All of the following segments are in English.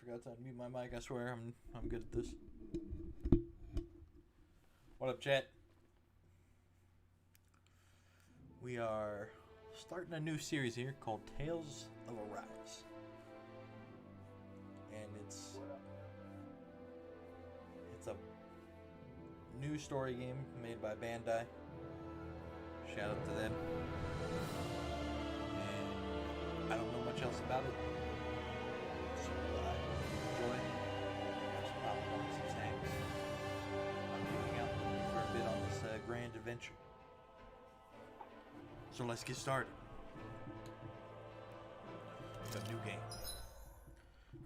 forgot to unmute my mic. I swear, I'm good at this. What up, chat? We are starting a new series here called Tales of Arise, and it's a new story game made by Bandai. Shout out to them. And I don't know much else about it. So enjoy. Have some popcorn, some snacks. I'm moving out for a bit on this grand adventure. So let's get started. A new game.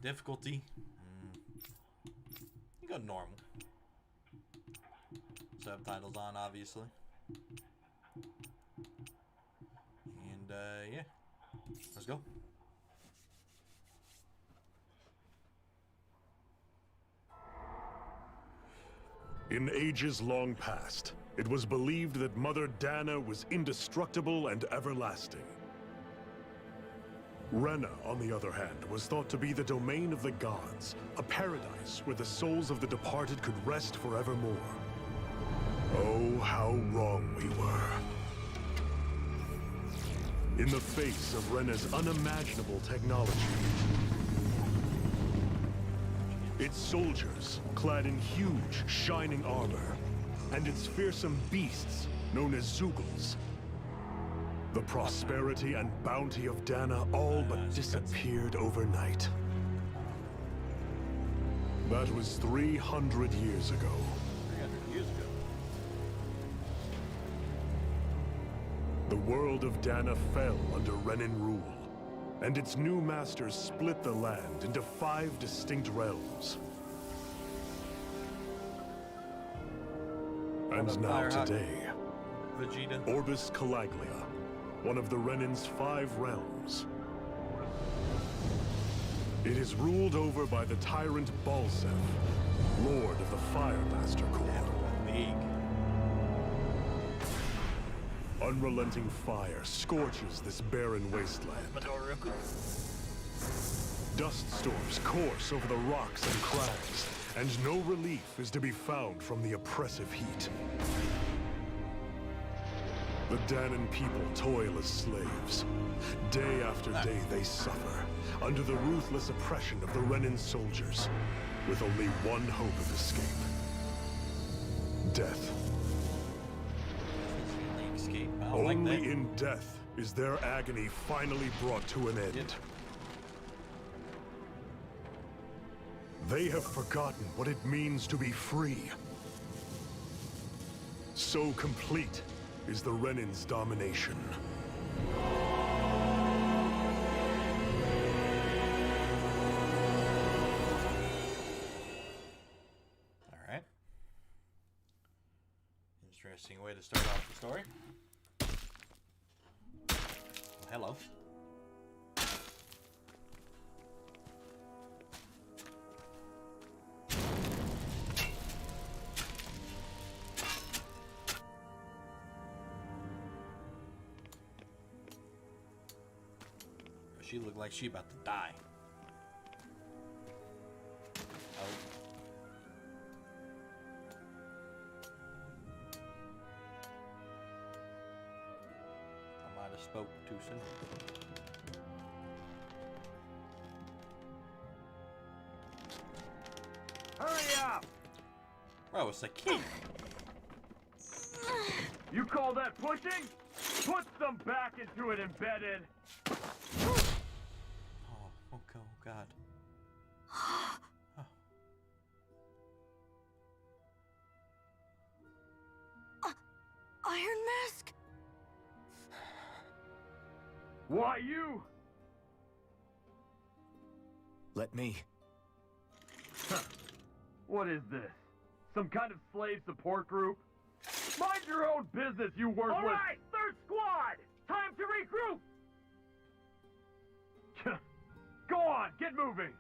Difficulty. You go normal. Subtitles on, obviously. And yeah, let's go. In ages long past, it was believed that Mother Dana was indestructible and everlasting. Rena, on the other hand, was thought to be the domain of the gods, a paradise where the souls of the departed could rest forevermore. Oh, how wrong we were. In the face of Rena's unimaginable technology, its soldiers, clad in huge, shining armor, and its fearsome beasts, known as Zeugles. The prosperity and bounty of Dana all but disappeared overnight. That was 300 years ago. 300 years ago. The world of Dana fell under Renan rule, and its new masters split the land into 5 distinct realms. And now today, Vegeta. Orbis Calaglia, one of the Renan's 5 realms. It is ruled over by the tyrant Balseph, Lord of the Fire Master Corps. Big. Unrelenting fire scorches this barren wasteland. Dust storms course over the rocks and crags, and no relief is to be found from the oppressive heat. The Danan people toil as slaves. Day after day they suffer, under the ruthless oppression of the Renan soldiers, with only one hope of escape. Death. Escape. I don't like Only that. in death is their agony finally brought to an end. Yep. They have forgotten what it means to be free. So complete is the Renan's domination. Alright. Interesting way to start off the story. Well, hello. She looked like she about to die. Oh. I might have spoke too soon. Hurry up! Bro, it's a kid. You call that pushing? Put some back into it, embedded. Oh, okay, oh God. Oh. Iron Mask? Why you? Let me. What is this? Some kind of slave support group? Mind your own business, you worthless— All right, third squad! Time to regroup! Go on, get moving!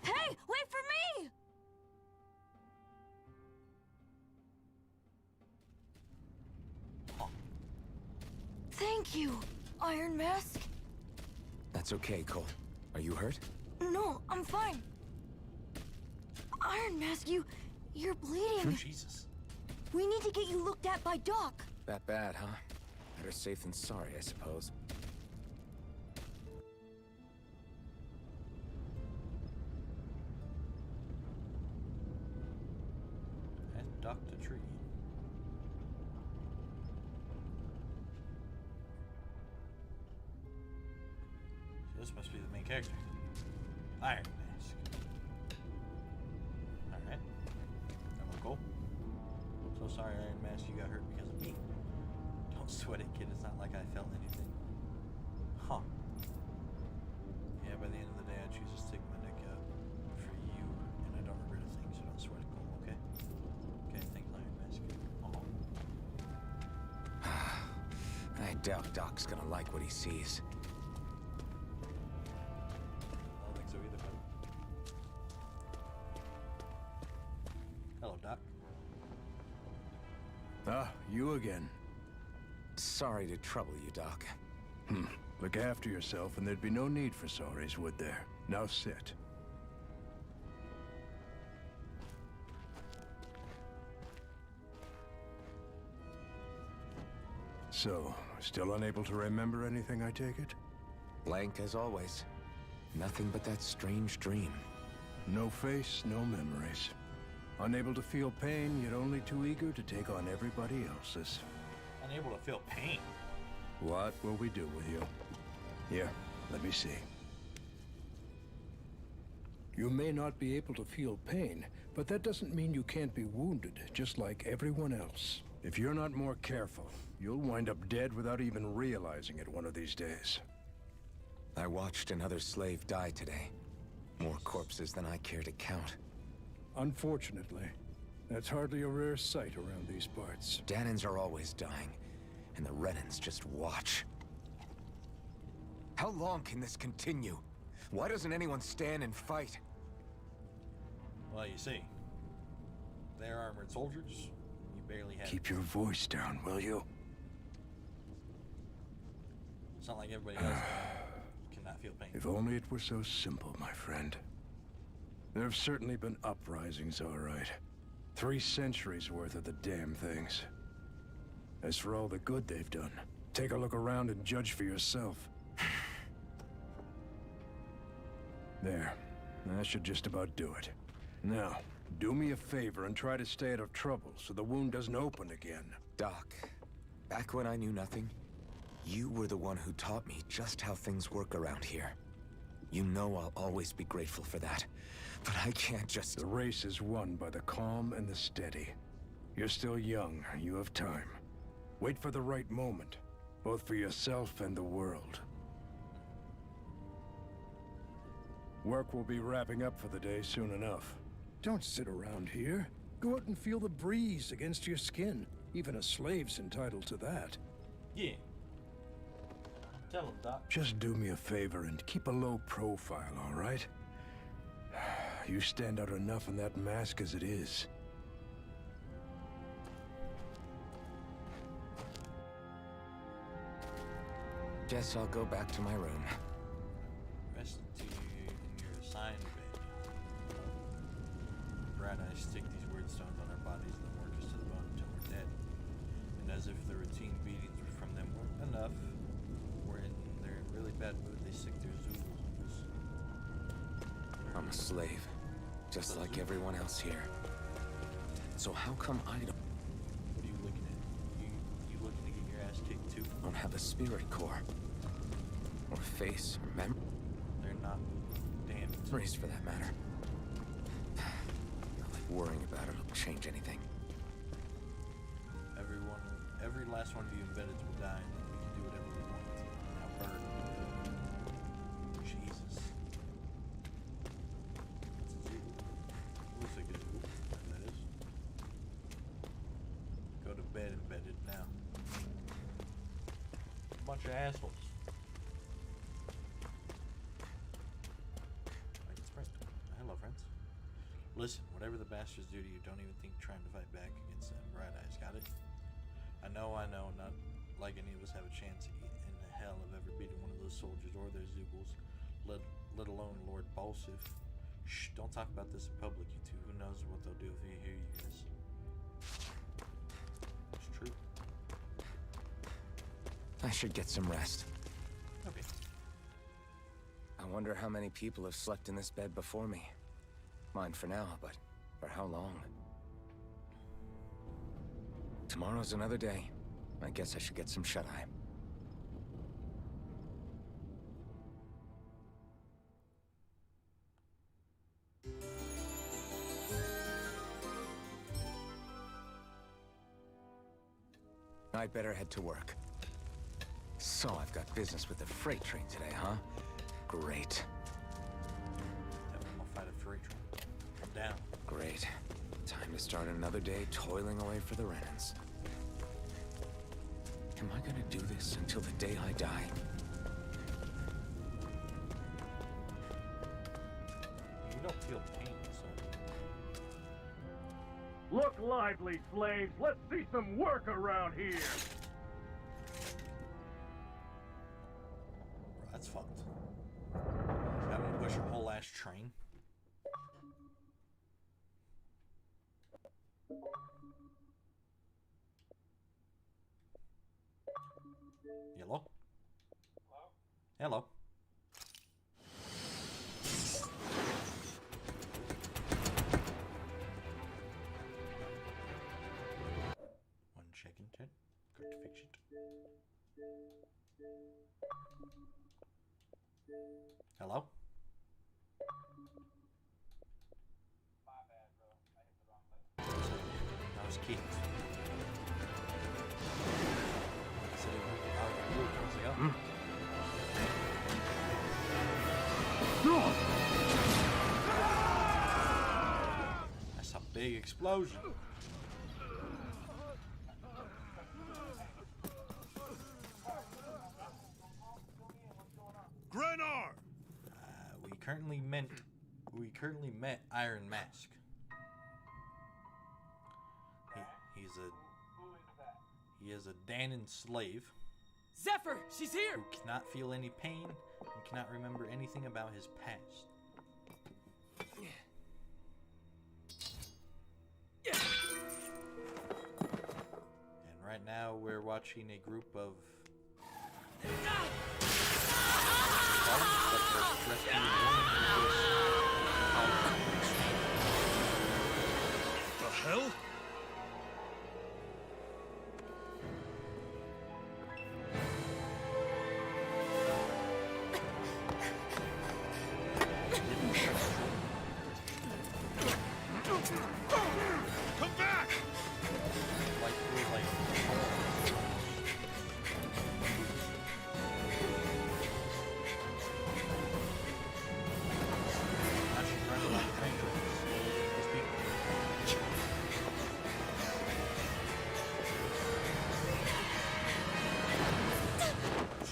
Hey, wait for me! Thank Thank you, Iron Mask. That's okay, Cole. Are you hurt? No, I'm fine. Iron Mask, you're bleeding. Jesus. We need to get you looked at by Doc. That bad, huh? Better safe than sorry, I suppose. And Dr. Tree. So this must be the main character. Iron Mask. Alright. Hello, Cole. So sorry, Iron Mask, you got hurt because of me. Don't sweat it, kid. It's not like I felt anything. Huh. Yeah, by the end of the day, I choose to stick my neck out for you, and I don't regret a thing, so don't sweat it, Cole, okay? Okay, thanks, Iron Mask. I doubt Doc's gonna like what he sees. I don't think so either, buddy. Hello, Doc. Ah, you again. Sorry to trouble you, Doc. Look after yourself, and there'd be no need for sorries, would there? Now sit. So, still unable to remember anything, I take it? Blank as always. Nothing but that strange dream. No face, no memories. Unable to feel pain, yet only too eager to take on everybody else's. Unable to feel pain. What will we do with you? Here, let me see. You may not be able to feel pain, but that doesn't mean you can't be wounded, just like everyone else. If you're not more careful, you'll wind up dead without even realizing it one of these days. I watched another slave die today. More corpses than I care to count. Unfortunately, that's hardly a rare sight around these parts. Danans are always dying, and the Renans just watch. How long can this continue? Why doesn't anyone stand and fight? Well, you see, they're armored soldiers. You barely have. Keep your voice down, will you? It's not like everybody else cannot feel pain. If only it were so simple, my friend. There have certainly been uprisings, all right. 3 centuries worth of the damn things. As for all the good they've done, take a look around and judge for yourself. There. That should just about do it. Now, do me a favor and try to stay out of trouble so the wound doesn't open again. Doc, back when I knew nothing, you were the one who taught me just how things work around here. You know I'll always be grateful for that. But I can't just... The race is won by the calm and the steady. You're still young. You have time. Wait for the right moment, both for yourself and the world. Work will be wrapping up for the day soon enough. Don't sit around here. Go out and feel the breeze against your skin. Even a slave's entitled to that. Yeah. Tell him, Doc. Just do me a favor and keep a low profile, all right? You stand out enough in that mask as it is. Guess I'll go back to my room. Rest in your assigned bed. Bright eyes stick these weird stones on our bodies and then work us to the bone until we're dead. And as if the routine beatings from them weren't enough, they're in really bad mood, they stick their zoogles on us. I'm a slave, just like everyone else here. So how come I What are you looking at? You looking to get your ass kicked too? don't have a spirit core? Or face, or memory? They're not damned. Memories, for that matter. Not like worrying about it will change anything. Every last one of you embeddeds will die, and then we can do whatever we want. Now burn. Jesus. That's a zoo. Looks like a zoo. That is. Go to bed embedded now. Bunch of assholes. I can sprint. Hello, friends. Listen, whatever the bastards do to you, don't even think trying to fight back against them. Bright eyes, got it? I know, not like any of us have a chance in the hell of ever beating one of those soldiers or their Zeugles, let alone Lord Balsif. Shh, don't talk about this in public, you two. Who knows what they'll do if they hear you guys. It's true. I should get some rest. Okay. I wonder how many people have slept in this bed before me. Mine for now, but for how long? Tomorrow's another day. I guess I should get some shut-eye. I'd better head to work. So I've got business with the freight train today, huh? Great. I'll fight a freight train. I'm down. Great. Time to start another day toiling away for the Renans. Am I gonna do this until the day I die? You don't feel pain, so. Look lively, slaves. Let's see some work around here. That's fucked. Having to push your whole ass train. Hello? Hello? One chicken tit. Good to fix it. Hello? That was Keith. That's a big explosion. Grenar! We currently met Iron Mask. He is a Danon slave Zephyr, she's here! who cannot feel any pain and cannot remember anything about his past. And right now we're watching a group of The hell? Come back!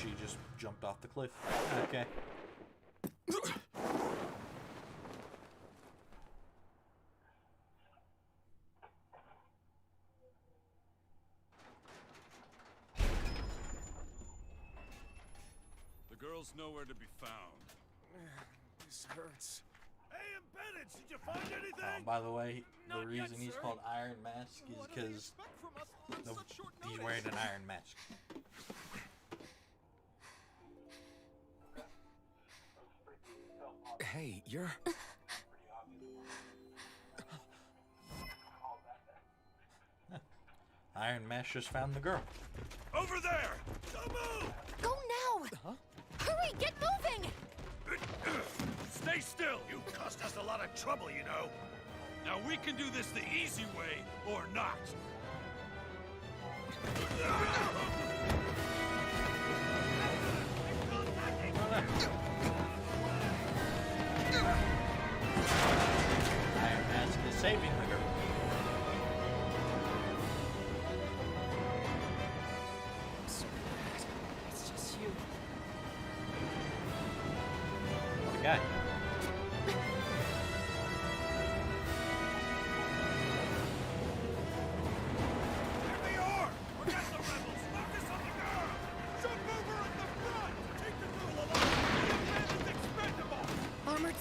She just jumped off the cliff. Okay. The girl's nowhere to be found. This hurts. Hey, embedded, did you find anything? By the way, the Not yet, reason he's sir. called Iron Mask is because he's wearing an iron mask. Hey, you're... Iron Mask just found the girl. Over there! Don't move! Go now! Hurry, get moving! Stay still! You caused us a lot of trouble, you know. Now we can do this the easy way, or not. Iron Mask is saving the girl. so bad. It's just you. What a guy. Here they are! Forget the rebels! Focus on the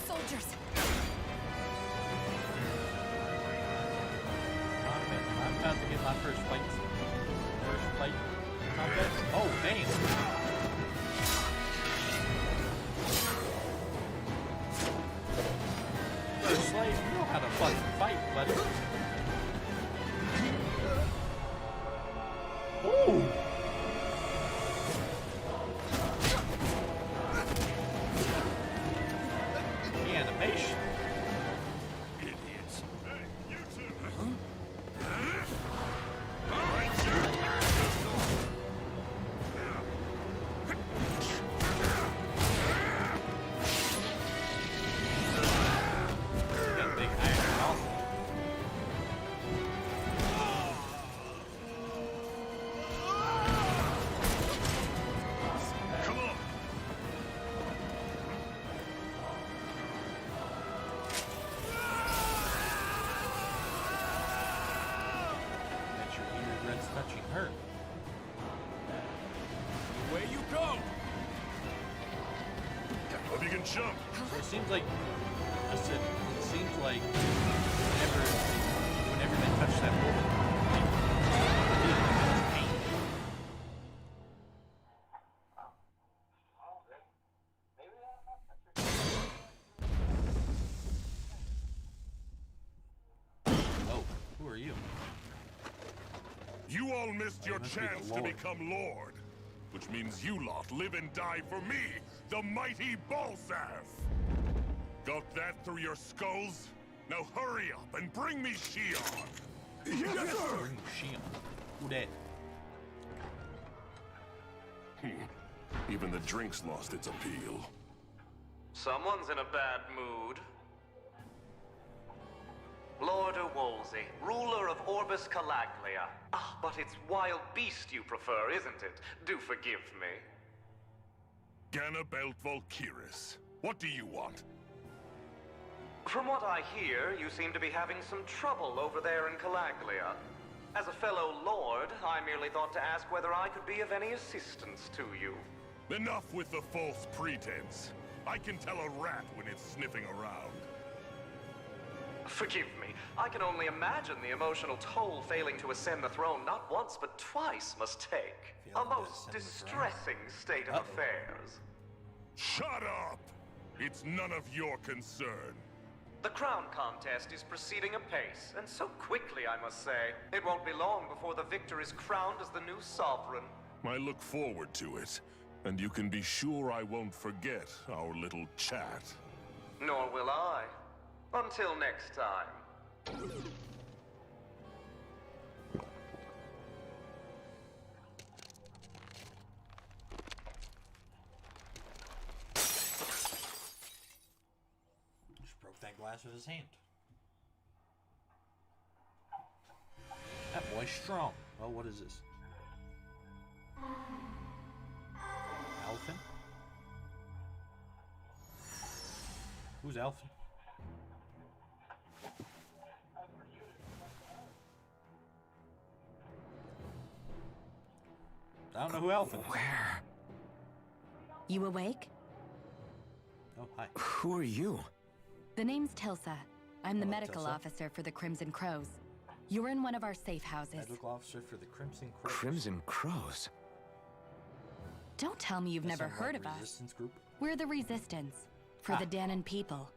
soldiers. I'm about to get my first fight. First fight contest. Oh, damn. First slave, you know how to fucking fight, buddy. Ooh. The animation. Idiots. Hey, you two. Got a big iron mouth. Come on. Bet your he regrets touching her. Away you go! Hope you can jump. So it seems like I said. It seems like whenever they touch that woman, like, it's pain. Oh, who are you? You all missed your must be the chance to Lord. become Lord. Which means you lot live and die for me, the mighty Balsath! Got that through your skulls? Now hurry up and bring me Shion! Yes, sir! Bring Shion. Who that? Even the drink's lost its appeal. Someone's in a bad mood. Lord Wolsey, ruler of Orbis Calaglia. Ah, but it's wild beast you prefer, isn't it? Do forgive me. Ganabelt Volkiris, what do you want? From what I hear, you seem to be having some trouble over there in Calaglia. As a fellow lord, I merely thought to ask whether I could be of any assistance to you. Enough with the false pretense. I can tell a rat when it's sniffing around. Forgive me, I can only imagine the emotional toll failing to ascend the throne not once but twice must take. A Failing to most ascend the distressing state of affairs. Shut up! It's none of your concern. The crown contest is proceeding apace, and so quickly, I must say. It won't be long before the victor is crowned as the new sovereign. I look forward to it, and you can be sure I won't forget our little chat. Nor will I. Until next time. Just broke that glass with his hand. That boy's strong. Well, what is this? Elfin? Who's Elfin? I don't know who Elfin is. Where? You awake? Oh, hi. Who are you? The name's Tilsa. I'm the Hello, medical Tilsa. officer for the Crimson Crows. You're in one of our safe houses. Medical officer for the Crimson Crows. Crimson Crows. Don't tell me you've That's never some, heard like, of us. resistance group. We're the Resistance, for the Danon people.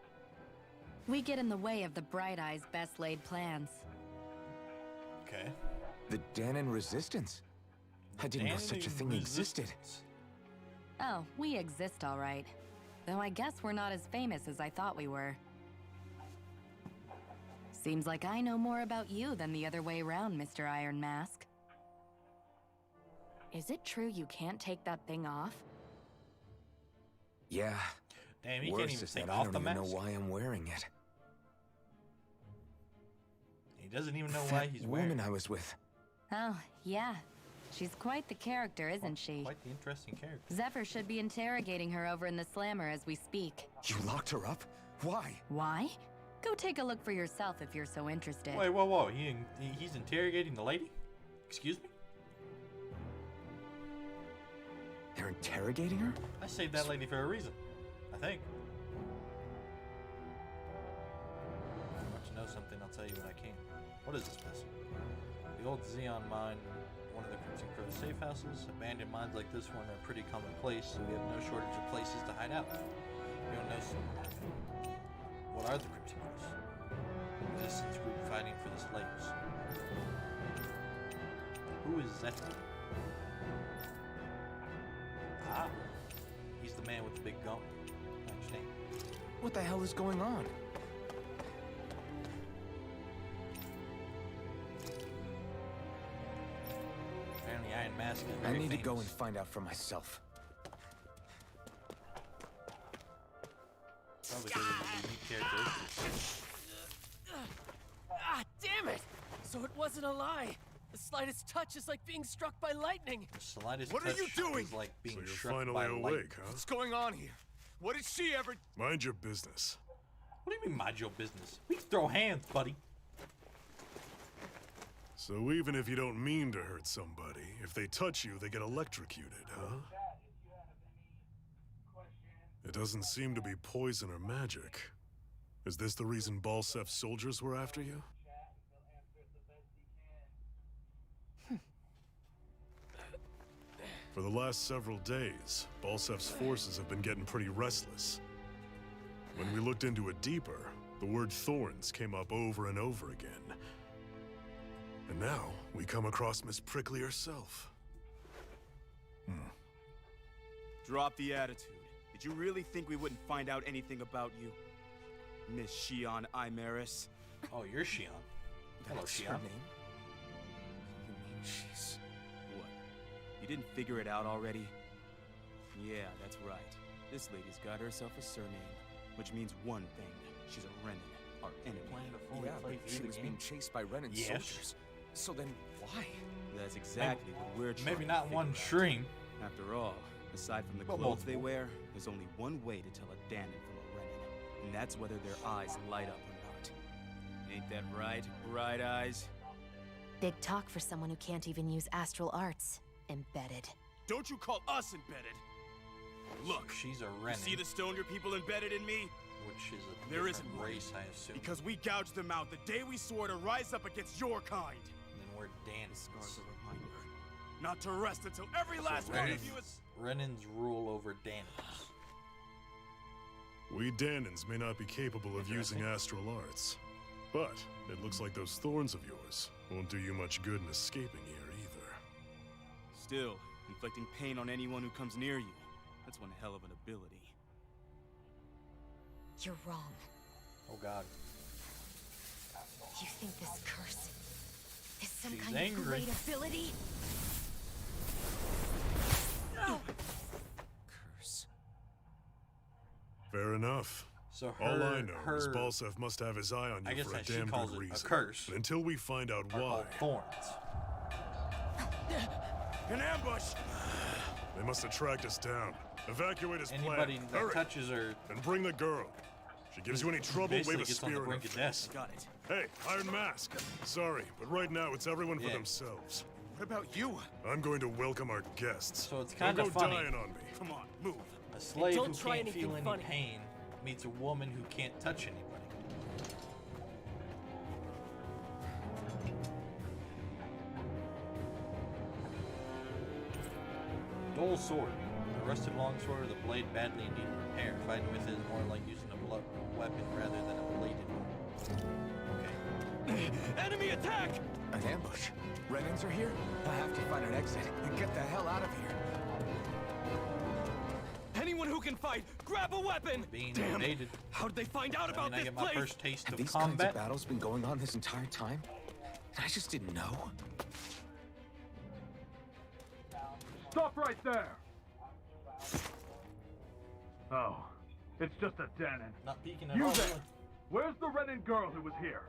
We get in the way of the Bright Eyes' best laid plans. Okay. The Danon Resistance? I didn't know such a thing existed. Resistance. Oh, we exist all right. Though I guess we're not as famous as I thought we were. Seems like I know more about you than the other way around, Mr. Iron Mask. Is it true you can't take that thing off? Yeah. Damn, he can't Worse even is take that I off don't the even mask. know why I'm wearing it. He doesn't even know That why he's wearing woman it. I was with. Oh, yeah. She's quite the character, isn't she? Quite the interesting character. Zephyr should be interrogating her over in the Slammer as we speak. You locked her up? Why? Why? Go take a look for yourself if you're so interested. Wait, whoa, whoa. He's interrogating the lady? Excuse me? They're interrogating her? I saved that lady for a reason. I think. tell you what I can. What is this place? The old Xeon mine, one of the Crimson Crow's safe houses. Abandoned mines like this one are pretty commonplace, so we have no shortage of places to hide out. You don't know what are the Crimson Crows? A resistance group fighting for the slaves. Who is Zephyr? Ah, he's the man with the big gun. I understand. What the hell is going on? Apparently Iron Mask is I very need to go famous. and find out for myself. Probably because of his unique characteristics. Ah, damn it! So it wasn't a lie. The slightest touch is like being struck by lightning. The slightest What are you touch doing? is like being So you're struck finally by awake, lightning. huh? What's going on here? What did she ever... Mind your business. What do you mean mind your business? We can throw hands, buddy. So even if you don't mean to hurt somebody, if they touch you, they get electrocuted, huh? It doesn't seem to be poison or magic. Is this the reason Balsef's soldiers were after you? For the last several days, Balsef's forces have been getting pretty restless. When we looked into it deeper, the word Thorns came up over and over again. And now, we come across Miss Prickly herself. Drop the attitude. Did you really think we wouldn't find out anything about you? Miss Shion Imaris? Oh, you're Shion. Hello, That's Shion. her name? You mean she's... What? You didn't figure it out already? Yeah, that's right. This lady's got herself a surname, which means one thing. She's a Renin, our enemy. Yeah, but she was being chased by Renan's Yes. soldiers. So then, why? That's exactly what we're trying Maybe to not figure one out. stream. After all, aside from the But clothes they multiple. wear, there's only one way to tell a Danon from a Renin, and that's whether their eyes light up or not. Ain't that right, Bright Eyes? Big talk for someone who can't even use astral arts. Embedded. Don't you call us embedded! Look, She's a you Renin, see the Stoner people embedded in me? which is a There different isn't one. race, I assume. Because we gouged them out the day we swore to rise up against your kind. And then we're The scar's Danins. a reminder. Not to rest until every last So one Renins, of you is... Renins rule over Danins. We Danons may not be capable of using astral arts, but it looks like those thorns of yours won't do you much good in escaping here either. Still, inflicting pain on anyone who comes near you. That's one hell of an ability. You're wrong. Oh god. You think this curse is some She's kind angry. of great ability? Curse. Fair enough. So her, All I know is her Balsef must have his eye on I you guess for a that she damn calls good it a reason. curse. But until we find out are why, called thorns. An ambush! they must have tracked us down. Evacuate as Anybody planned. that Hurry! touches her And bring the girl. If she gives you any trouble, basically wave a gets on the spear in her brink of death. face. Got it. Hey, Iron Mask. Sorry, but right now it's everyone for Yeah. themselves. What about you? I'm going to welcome our guests. So it's Don't kinda go funny. dying on me. Come on, move. A slave don't who try can't anything feel any funny. pain meets a woman who can't touch anybody. Dull sword. A rusted longsword with a blade badly in need of repair. Fighting with it is more like using a weapon rather than a bladed one. Okay. Enemy attack! An ambush. Renans are here? I have to find an exit and get the hell out of here. Anyone who can fight, grab a weapon! Being Damn! invaded. How did they find out I about mean, I this get my place? first taste Have of these kinds combat. of battles been going on this entire time? And I just didn't know? Stop right there! Oh, it's just a Danon. Not peeking at You all. there! really. Where's the Renin girl who was here?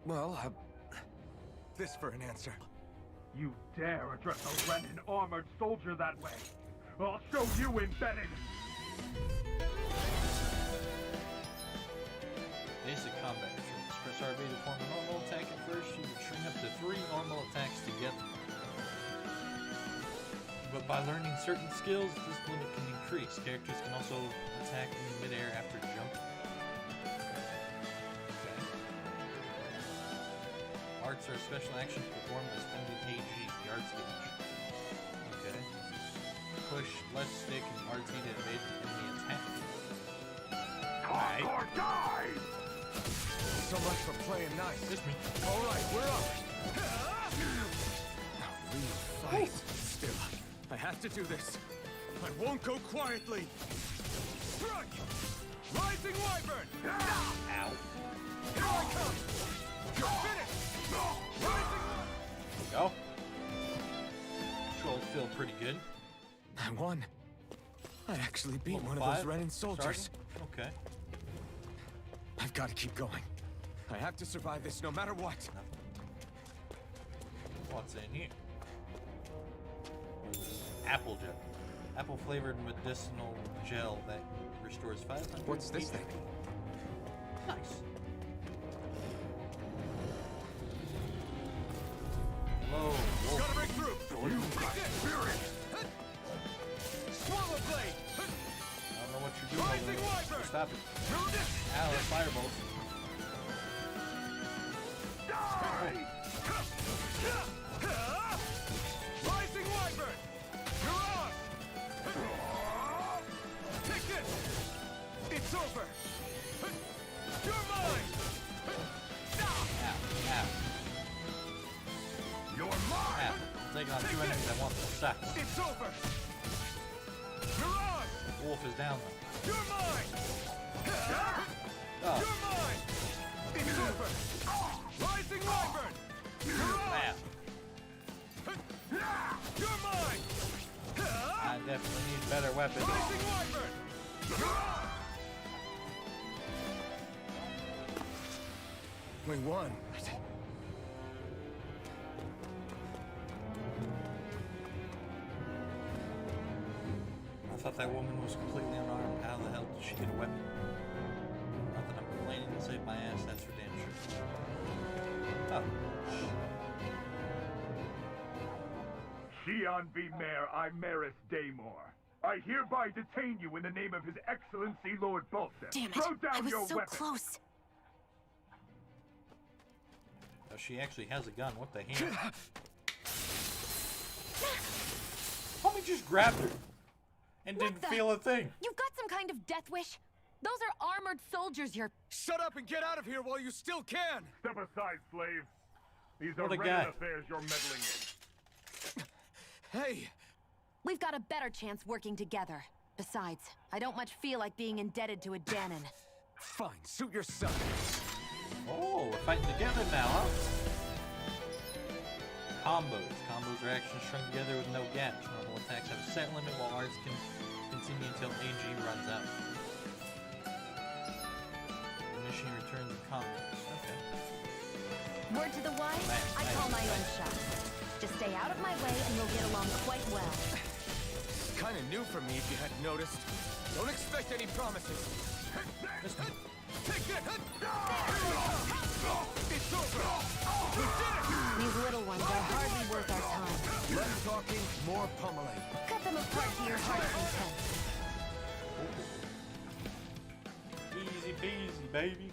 Well, this for an answer. You dare address a Renin armored soldier that way? I'll show you embedded! Basic combat controls. Press RB to form a normal attack at first. You can string up to 3 normal attacks together. But by learning certain skills, this limit can increase. Characters can also attack in midair after jumping. Arts are special actions performed by spending AG, the arts gauge. Okay. Push left stick and RT to evade enemy attack. Alright. Or die! So much for playing nice. Just me. All right, we're up. A real fight. Still, I have to do this. I won't go quietly. Strike! Rising Wyvern! Ow. Here I come! You're finished! Rising There we go. Controls feel pretty good. I won. I actually beat Level one of 5? those Renin soldiers. Starting? Okay. I've got to keep going. I have to survive this no matter what. What's in here? Apple gel. Apple flavored medicinal gel that restores 500. What's this thing? Nice. Hello, wolf. Gotta break through! Swallow blade! I don't know what you're doing. Rising over there. Wyvern! Stop it. Through this! Ow, that's fireballs. Die! Rising Wyvern! You're on! Take this! It's over! You're mine! Ow, ow, You're mine! ow. I'm taking on 2 enemies at once. That sucks. It's over! You're on! Wolf is down though. You're mine! Oh, You're mine! It's over! Rising Wyvern! You're on! ow. You're mine! I definitely need better weapons. Rising Wyvern! You're on! We won. I thought that woman was completely unarmed. How the hell did she get a weapon? Not that I'm complaining to save my ass, that's for damn sure. Oh. Shion V. Mayor Imaris Daymore. I hereby detain you in the name of His Excellency Lord Bolseth. Damn it! Throw down I was your so weapon. close. Oh, she actually has a gun. What the hell? Homie just grabbed her and What didn't the- feel a thing. You've got some kind of death wish? Those are armored soldiers you're... Shut up and get out of here while you still can! Step aside, slave. These are What a Renin guy. affairs you're meddling in. Hey! We've got a better chance working together. Besides, I don't much feel like being indebted to a Danon. Fine, suit yourself. Oh, we're fighting together now, huh? Combos. Combos are actions strung together with no gaps. Normal attacks have a set limit while arts can continue until AG runs out. Mission returns to combos. Okay. Word to the wise, Nice, I nice, call my own nice. shot. Just stay out of my way and you'll get along quite well. Kind of new for me if you hadn't noticed. Don't expect any promises. Take it! It's over! We did it! These little ones are hardly worth our time. Less talking, more pummeling. Cut them apart to your heart's content. Easy peasy, baby.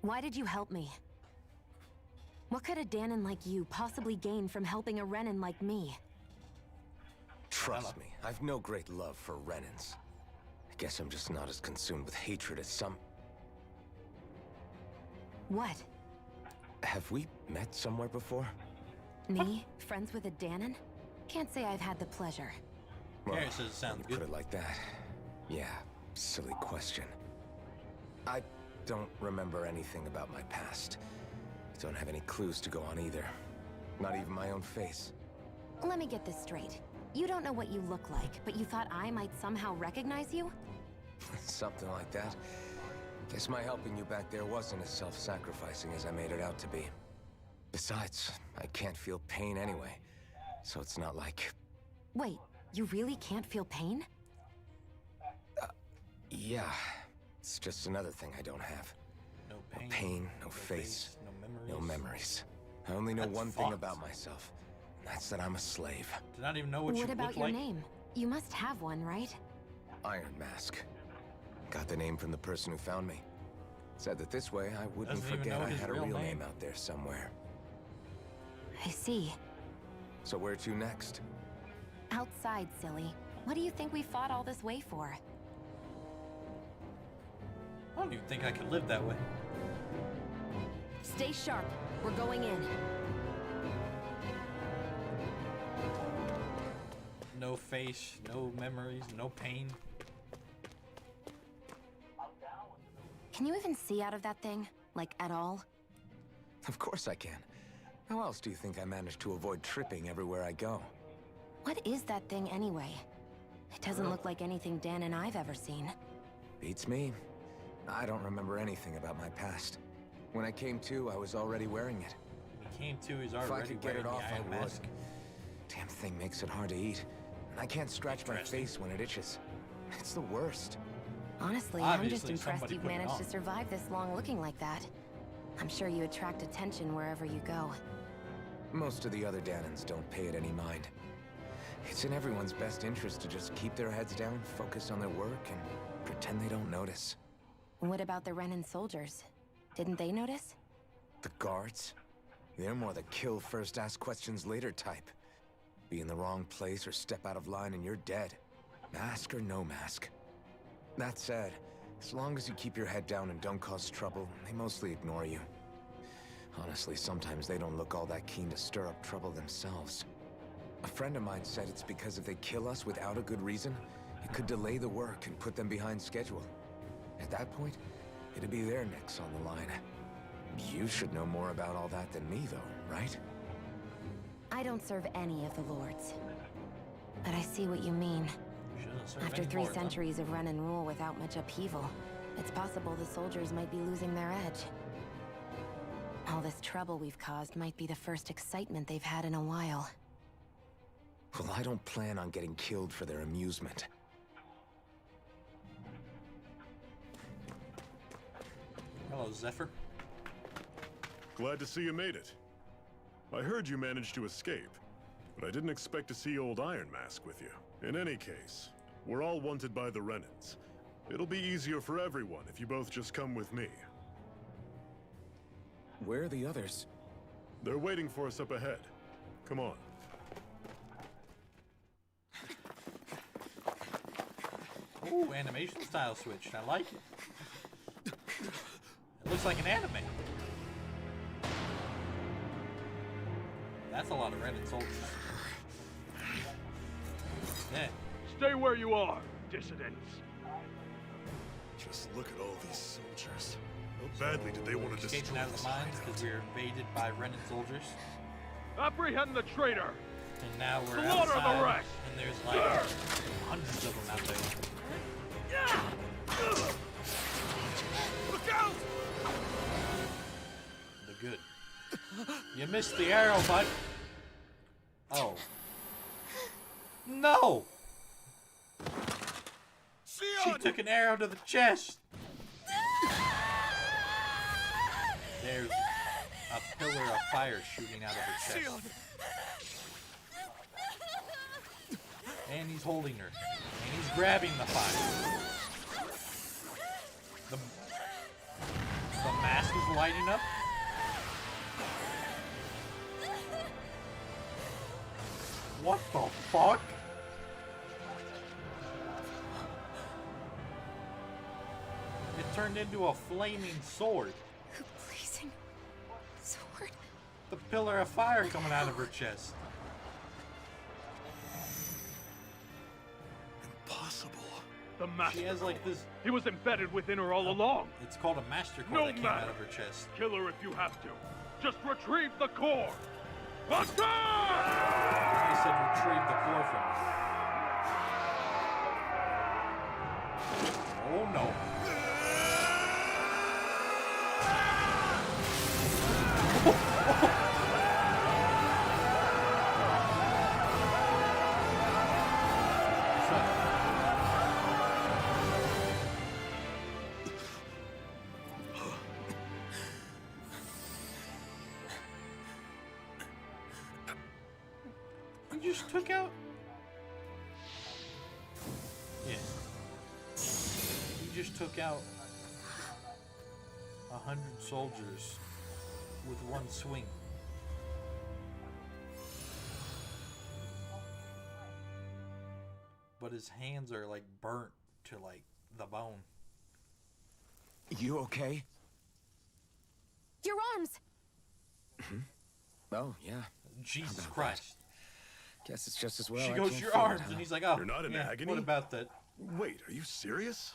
Why did you help me? What could a Danon like you possibly gain from helping a Renin like me? Trust me, I've no great love for Renins. I guess I'm just not as consumed with hatred as some... What? Have we met somewhere before? Me? Friends with a Danon? Can't say I've had the pleasure. Harry says it sounds when you good. put it like that. Yeah, silly question. I don't remember anything about my past. Don't have any clues to go on either. Not even my own face. Let me get this straight. You don't know what you look like, but you thought I might somehow recognize you? Something like that. Guess my helping you back there wasn't as self-sacrificing as I made it out to be. Besides, I can't feel pain anyway. So it's not like... Wait, you really can't feel pain? Yeah. It's just another thing I don't have. No No pain, pain, no face, no memories. no memories. I only know That's one thing fucked. about myself. And that's that I'm a slave. Did not even know what you What about looked your like. name? You must have one, right? Iron Mask. Got the name from the person who found me. Said that this way I wouldn't Doesn't even forget know I his had a real real name. name out there somewhere. I see. So where to next? Outside, silly. What do you think we fought all this way for? I don't even think I could live that way. Stay sharp. We're going in. No face, no memories, no pain. Can you even see out of that thing? Like, at all? Of course I can. How else do you think I managed to avoid tripping everywhere I go? What is that thing anyway? It doesn't look like anything Dan and I've ever seen. Beats me. I don't remember anything about my past. When I came to, I was already wearing it. He came to, he's If I already could get wearing it the off, I Iron would. Mask. Damn thing makes it hard to eat. And I can't scratch my Interesting. face when it itches. It's the worst. Honestly, I'm just Obviously, impressed somebody you've put it managed on. to survive this long looking like that. I'm sure you attract attention wherever you go. Most of the other Danans don't pay it any mind. It's in everyone's best interest to just keep their heads down, focus on their work, and pretend they don't notice. What about the Renan soldiers? Didn't they notice? The guards? They're more the kill first, ask questions later type. Be in the wrong place or step out of line and you're dead. Mask or no mask. That said, as long as you keep your head down and don't cause trouble, they mostly ignore you. Honestly, sometimes they don't look all that keen to stir up trouble themselves. A friend of mine said it's because if they kill us without a good reason, it could delay the work and put them behind schedule. At that point, it'd be their necks on the line. You should know more about all that than me, though, right? I don't serve any of the lords. But I see what you mean. Shouldn't serve After any 3 more of them. centuries of Renan rule without much upheaval, it's possible the soldiers might be losing their edge. All this trouble we've caused might be the first excitement they've had in a while. Well, I don't plan on getting killed for their amusement. Hello, Zephyr. Glad to see you made it. I heard you managed to escape, but I didn't expect to see old Iron Mask with you. In any case, we're all wanted by the Renans. It'll be easier for everyone if you both just come with me. Where are the others? They're waiting for us up ahead. Come on. Ooh, animation style switched. I like it. It looks like an anime. That's a lot of Renan soldiers. Yeah. Stay where you are, dissidents. Just look at all these soldiers. How badly did they want to Escaping destroy out of this the mines hideout? because we were invaded by Renan soldiers. Apprehend the traitor! And now we're Slaughter the outside, rest! and there's like hundreds of them out there. Look out! The good. You missed the arrow, bud. Oh. No! She took an arrow to the chest. There's a pillar of fire shooting out of her chest. And he's holding her. And he's grabbing the fire. The mask is lighting up. What the fuck? It turned into a flaming sword. Blazing sword. The pillar of fire coming out of her chest. Impossible. The master. She has like this. He was embedded within her all along. It's called a master core No that came out matter. of her chest. Kill her if you have to. Just retrieve the core. Attack! I said retrieve the core from her. Oh no. You just took out. Yeah. You just took out 100 soldiers with one swing. But his hands are like burnt to like the bone. You okay? Your arms! Oh, yeah. Jesus Christ. Guess it's just as well. She I goes, can't your feel it, arms, huh? and he's like, oh, You're not in yeah, agony? what about that? Wait, are you serious?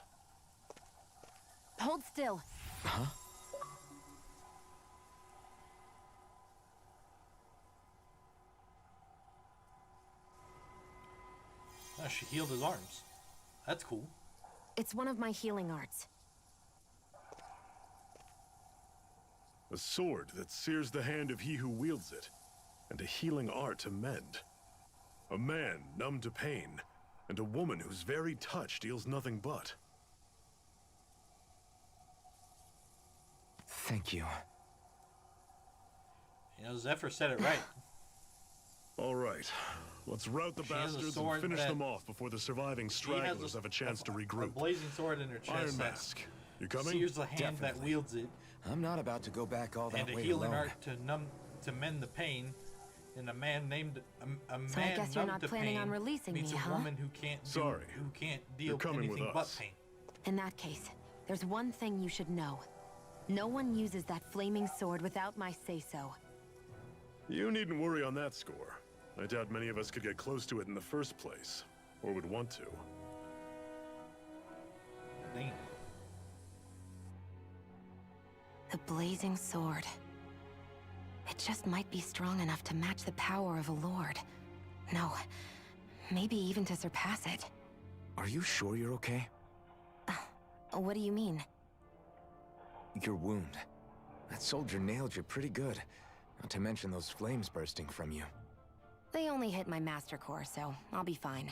Hold still. Huh? Oh, she healed his arms. That's cool. It's one of my healing arts. A sword that sears the hand of he who wields it, and a healing art to mend. A man numb to pain, and a woman whose very touch deals nothing but. Thank you. You know, Zephyr said it right. All right, let's rout the She has a bastards sword and finish that- them off before the surviving stragglers have a chance to A regroup. blazing sword in her chest. Iron that Mask, you coming? sears the hand that Definitely. wields it, I'm not about to go back all that and a way healing alone. art to mend the pain. And a man named a man So I guess you're numb not to planning pain on releasing meets me, a huh? woman who can't do, Sorry. who can't You're deal coming with anything but us. pain. In that case, there's one thing you should know. No one uses that flaming sword without my say-so. You needn't worry on that score. I doubt many of us could get close to it in the first place, or would want to. Damn. The blazing sword. It just might be strong enough to match the power of a lord. No, maybe even to surpass it. Are you sure you're okay? What do you mean? Your wound. That soldier nailed you pretty good. Not to mention those flames bursting from you. They only hit my master core, so I'll be fine.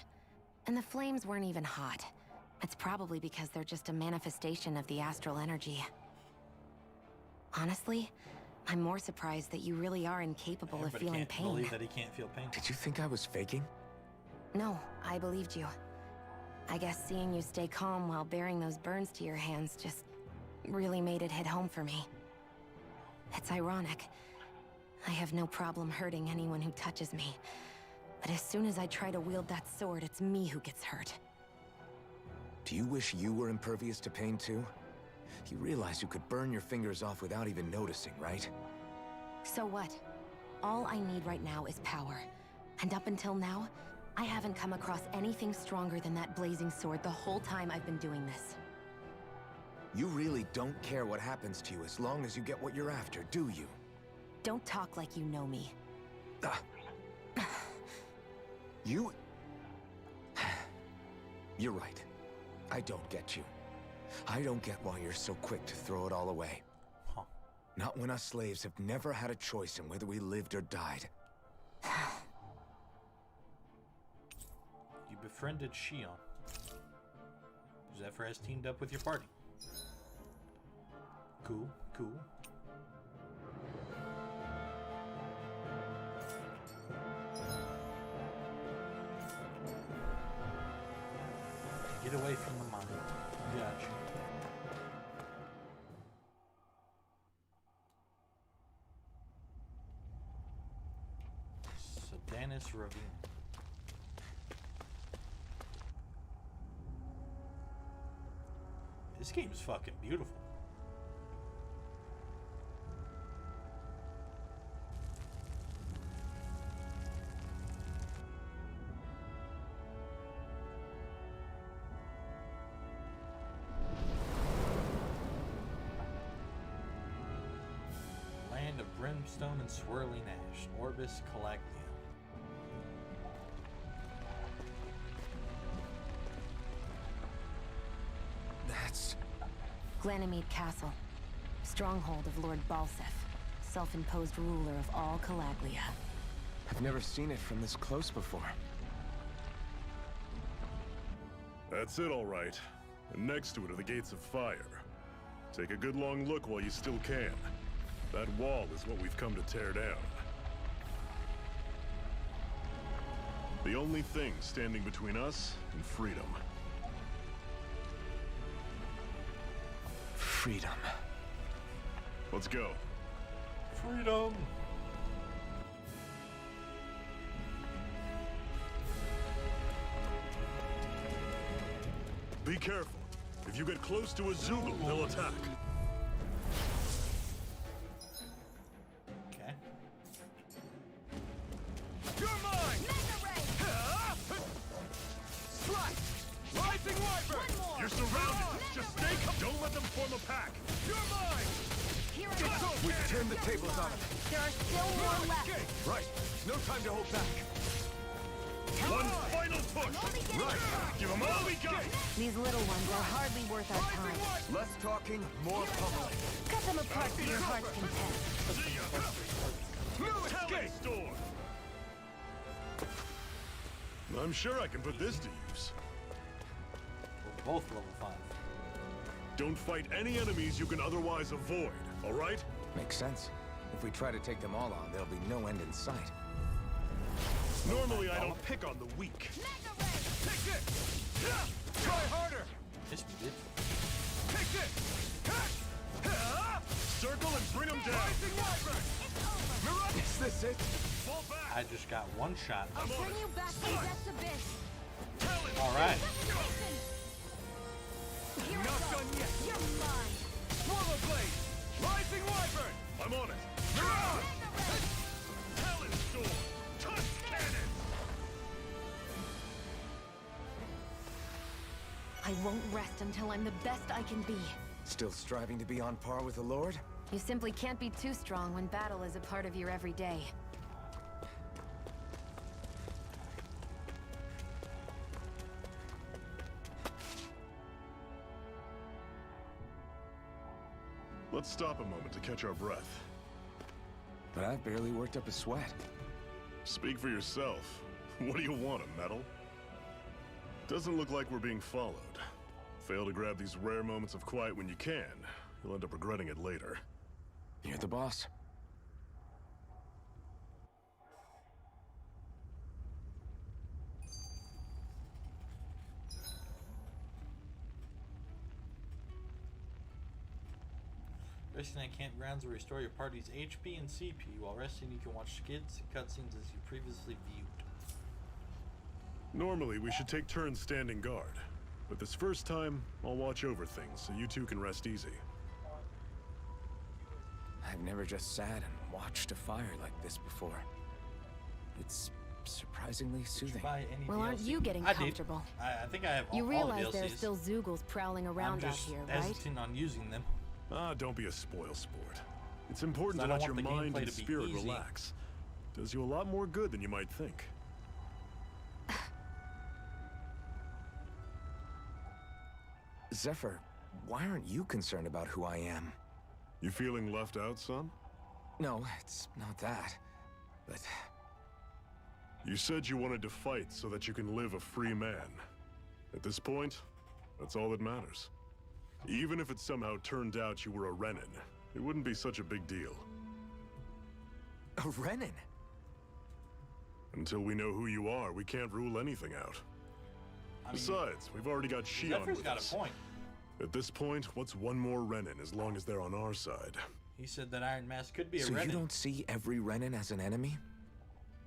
And the flames weren't even hot. It's probably because they're just a manifestation of the astral energy. Honestly, I'm more surprised that you really are incapable of Everybody feeling can't pain. believe that he can't feel pain. Did you think I was faking? No, I believed you. I guess seeing you stay calm while bearing those burns to your hands just really made it hit home for me. It's ironic. I have no problem hurting anyone who touches me. But as soon as I try to wield that sword, it's me who gets hurt. Do you wish you were impervious to pain too? You realize you could burn your fingers off without even noticing, right? So what? All I need right now is power. And up until now, I haven't come across anything stronger than that blazing sword the whole time I've been doing this. You really don't care what happens to you as long as you get what you're after, do you? Don't talk like you know me. You... You're right. I don't get you. I don't get why you're so quick to throw it all away. Huh. Not when us slaves have never had a choice in whether we lived or died. You befriended Shion. Zephyr has teamed up with your party. Cool, cool. Get away from the mine. Gotcha. Sedanis Ravine. This game is fucking beautiful. Land of brimstone and swirling ash, Orbis Calaglia. That's... Glanimede Castle. Stronghold of Lord Balsef, self-imposed ruler of all Calaglia. I've never seen it from this close before. That's it, all right. And next to it are the Gates of Fire. Take a good long look while you still can. That wall is what we've come to tear down. The only thing standing between us and freedom. Freedom. Let's go. Freedom! Be careful. If you get close to a Zoogle, they'll attack. Okay. You're mine! Strike! Rising Wyvern! You're surrounded. Just stay calm. Don't let them form a pack. You're mine! Here I go. We've turned the tables on them. There are still more left. Right. No time to hold back. One final push. Right. Give them all we got. These little ones are hardly worth our time. Less talking, more pummeling. Cut them apart to your heart's content. See ya. Telling storm. I'm sure I can put this to use. We're both level 5. Don't fight any enemies you can otherwise avoid, all right? Makes sense. If we try to take them all on, there'll be no end in sight. Normally, I don't pick on the weak. Take this! Try harder! Yes, we did. Take this! Circle and bring them down. Rising Wyvern! Is this it? Fall back. I just got one shot. I'll bring you back to Death's Abyss. Alright. Here I Not go. done yet. You're mine. Swallow Blade! Rising Wyvern! I'm on it. Talon storm. Touch cannon. I won't rest until I'm the best I can be. Still striving to be on par with the Lord? You simply can't be too strong when battle is a part of your everyday. Let's stop a moment to catch our breath. But I've barely worked up a sweat. Speak for yourself. What do you want, a medal? Doesn't look like we're being followed. Fail to grab these rare moments of quiet when you can, you'll end up regretting it later. You're the boss. Resting at campgrounds will restore your party's HP and CP. While resting, you can watch skits and cutscenes as you previously viewed. Normally, we should take turns standing guard. But this first time, I'll watch over things so you two can rest easy. I've never just sat and watched a fire like this before. It's surprisingly soothing. Buy any Well, aren't DLC? you getting I did. comfortable? I think I have You all realize the there are DLCs. still Zoogles prowling I'm around out just here, right? hesitant on using them. Ah, don't be a spoil sport. It's important I to don't let your want the mind gameplay and to be spirit easy. relax. Does you a lot more good than you might think. Zephyr, why aren't you concerned about who I am? You feeling left out, son? No, it's not that. But You said you wanted to fight so that you can live a free man. At this point, that's all that matters. Even if it somehow turned out you were a Renin, it wouldn't be such a big deal. a Renin? Until we know who you are, we can't rule anything out. I mean, Besides, we've already got Shion Zephyr's with got us. a point. At this point, what's one more Renin as long as they're on our side? He said that Iron Mask could be a So Renin. you don't see every Renin as an enemy?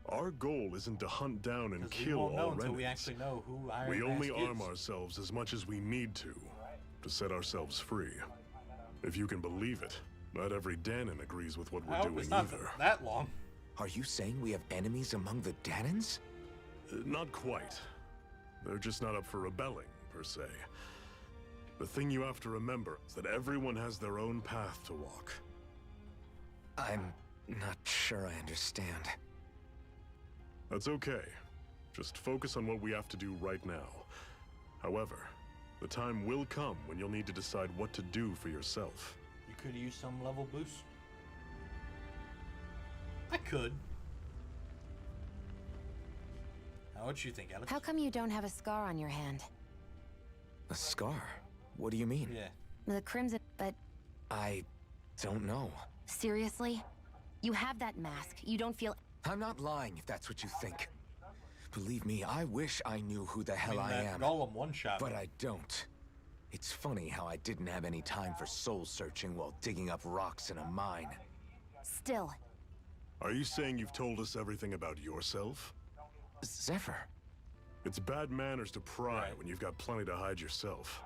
Our goal isn't to hunt down and 'Cause we kill won't know all until Renins. we actually know who Iron We Mask only is. arm ourselves as much as we need to set ourselves free. If you can believe it, not every Danon agrees with what I we're hope doing it's not either. that long. Are you saying we have enemies among the Danons? Not quite. They're just not up for rebelling, per se. The thing you have to remember is that everyone has their own path to walk. I'm not sure I understand. That's okay. Just focus on what we have to do right now. However, the time will come when you'll need to decide what to do for yourself. You could use some level boost. I could. Now, what you think, Alex? How come you don't have a scar on your hand? A scar? What do you mean? Yeah. The crimson, but I don't know. seriously? You have that mask. You don't feel... I'm not lying if that's what you think. Believe me, I wish I knew who the hell I that am. Golem one shot. But I don't. It's funny how I didn't have any time for soul searching while digging up rocks in a mine. Still, Are you saying you've told us everything about yourself? Zephyr. It's bad manners to pry Right. when you've got plenty to hide yourself.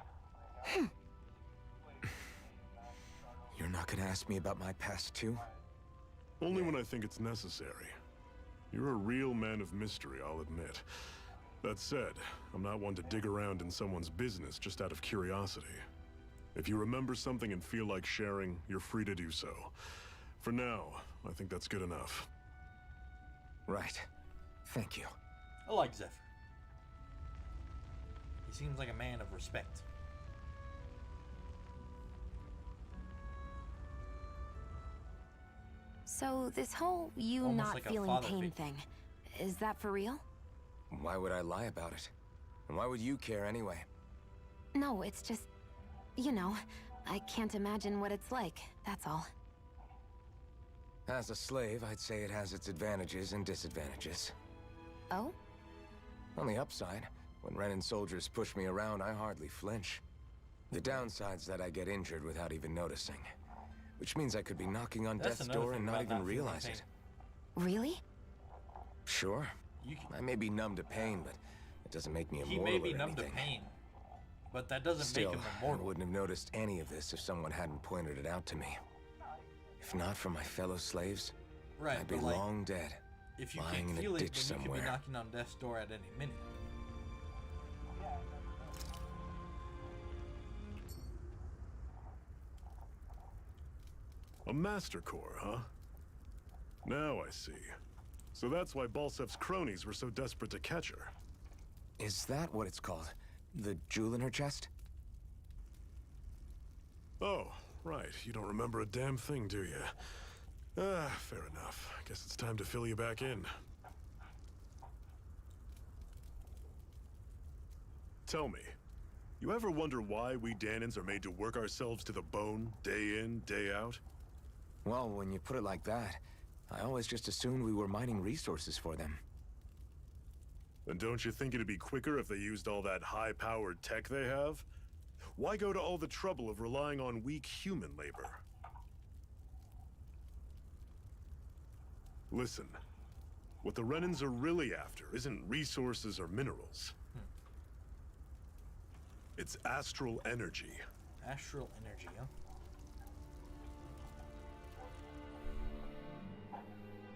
You're not gonna ask me about my past too? Only when I think it's necessary. You're a real man of mystery, I'll admit. That said, I'm not one to dig around in someone's business just out of curiosity. If you remember something and feel like sharing, you're free to do so. For now, I think that's good enough. Right. Thank you. I like Zephyr. He seems like a man of respect. so this whole you Almost not like a feeling father pain figure. thing, is that for real? Why would I lie about it? And why would you care anyway? No, it's just, you know, I can't imagine what it's like, that's all. As a slave, I'd say it has its advantages and disadvantages. Oh? On the upside, when Renan soldiers push me around, I hardly flinch. The downside's that I get injured without even noticing. Which means I could be knocking on That's death's another door thing and not about even not feeling realize pain. it. Really? Sure. You can, I may be numb to pain, but it doesn't make me he immortal may be or numb to anything. pain, but that doesn't Still, make him I immortal. wouldn't have noticed any of this if someone hadn't pointed it out to me. If not for my fellow slaves, Right, I'd be but like, long dead. if you lying can in a feel it, then ditch you could be somewhere. knocking on death's door at any minute. A Master Core, huh? Now I see. So that's why Balsef's cronies were so desperate to catch her. Is that what it's called? The jewel in her chest? Oh, right. You don't remember a damn thing, do you? Fair enough. Guess it's time to fill you back in. Tell me, you ever wonder why we Danans are made to work ourselves to the bone, day in, day out? Well, when you put it like that, I always just assumed we were mining resources for them. And don't you think it'd be quicker if they used all that high-powered tech they have? Why go to all the trouble of relying on weak human labor? Listen, what the Renans are really after isn't resources or minerals. It's astral energy. Astral energy, huh?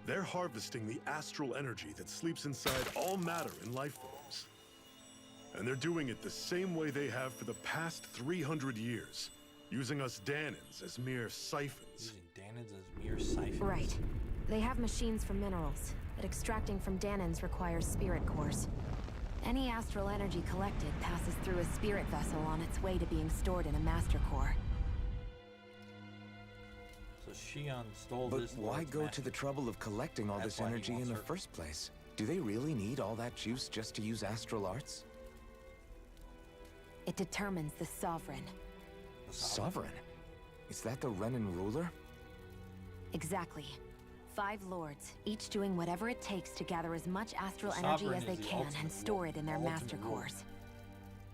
They're harvesting the astral energy that sleeps inside all matter in life forms. And they're doing it the same way they have for the past 300 years, using us Danans as mere siphons. Using Danans as mere siphons. Right. They have machines for minerals, but extracting from Danans requires spirit cores. Any astral energy collected passes through a spirit vessel on its way to being stored in a master core. So Shion stole But this. why Lord's go master. to the trouble of collecting all That's this why he energy wants in the her. first place? Do they really need all that juice just to use astral arts? It determines the Sovereign. Sovereign? Is that the Renan ruler? Exactly. 5 lords, each doing whatever it takes to gather as much astral The energy Sovereign as they is the can ultimate and store it in their ruler. master Ultimate ruler. cores.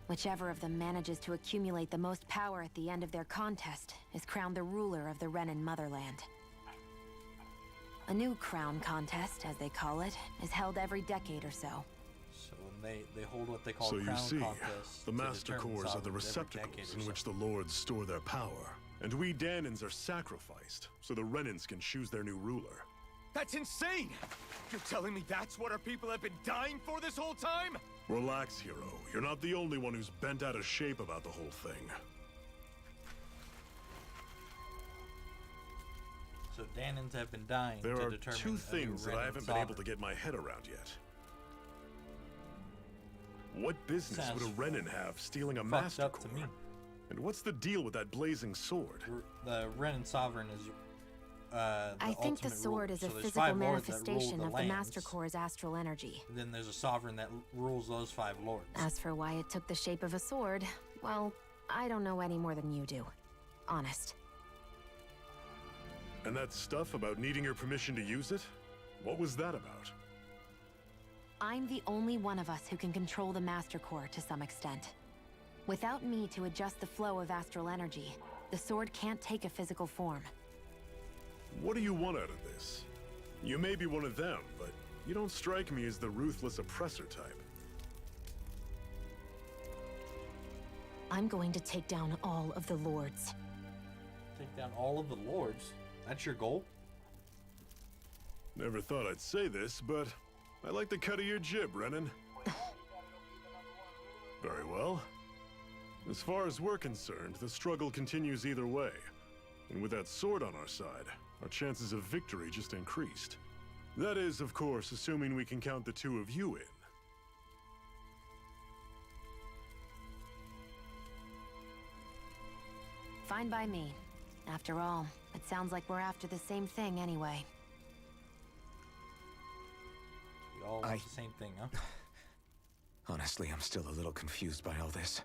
Whichever of them manages to accumulate the most power at the end of their contest is crowned the ruler of the Renan motherland. A new crown contest, as they call it, is held every decade or so. So they hold what they call So you crown see, contests the to Master determine Cores are the sovereigns every decade receptacles or in so. which the Lords store their power. And we Danans are sacrificed, so the Renans can choose their new ruler. That's insane! You're telling me that's what our people have been dying for this whole time? Relax, hero. You're not the only one who's bent out of shape about the whole thing. So Danans have been dying There to are determine two a new things that I Renan haven't been able to sovereign. get my head around yet. What business Sounds would a Renan have stealing a fucked Master up to Core? me. And what's the deal with that blazing sword? The Renan sovereign is. I think the sword is a physical manifestation of the Master Core's astral energy. Then there's a sovereign that rules those 5 lords. As for why it took the shape of a sword, well, I don't know any more than you do. Honest. And that stuff about needing your permission to use it? What was that about? I'm the only one of us who can control the Master Core to some extent. Without me to adjust the flow of astral energy, the sword can't take a physical form. What do you want out of this? You may be one of them, but you don't strike me as the ruthless oppressor type. I'm going to take down all of the lords. Take down all of the lords. That's your goal? Never thought I'd say this, but I like the cut of your jib, Renan. Very well. As far as we're concerned, the struggle continues either way. And with that sword on our side, our chances of victory just increased. That is, of course, assuming we can count the two of you in. Fine by me. After all, it sounds like we're after the same thing anyway. We all want the same thing, huh? Honestly, I'm still a little confused by all this.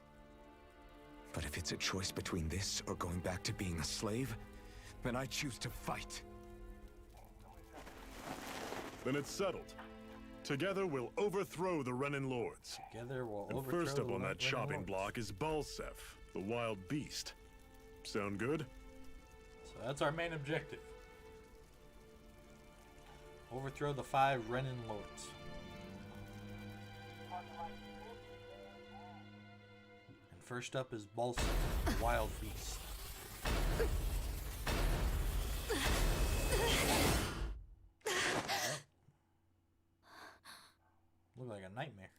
But if it's a choice between this or going back to being a slave, then I choose to fight. Then it's settled. Together, we'll overthrow the Renan Lords. Together, we'll And overthrow first up the on that Renan chopping Lords. block is Balsef, the wild beast. Sound good? So that's our main objective. Overthrow the 5 Renan Lords. And first up is Balsam, the wild beast. Look like a nightmare.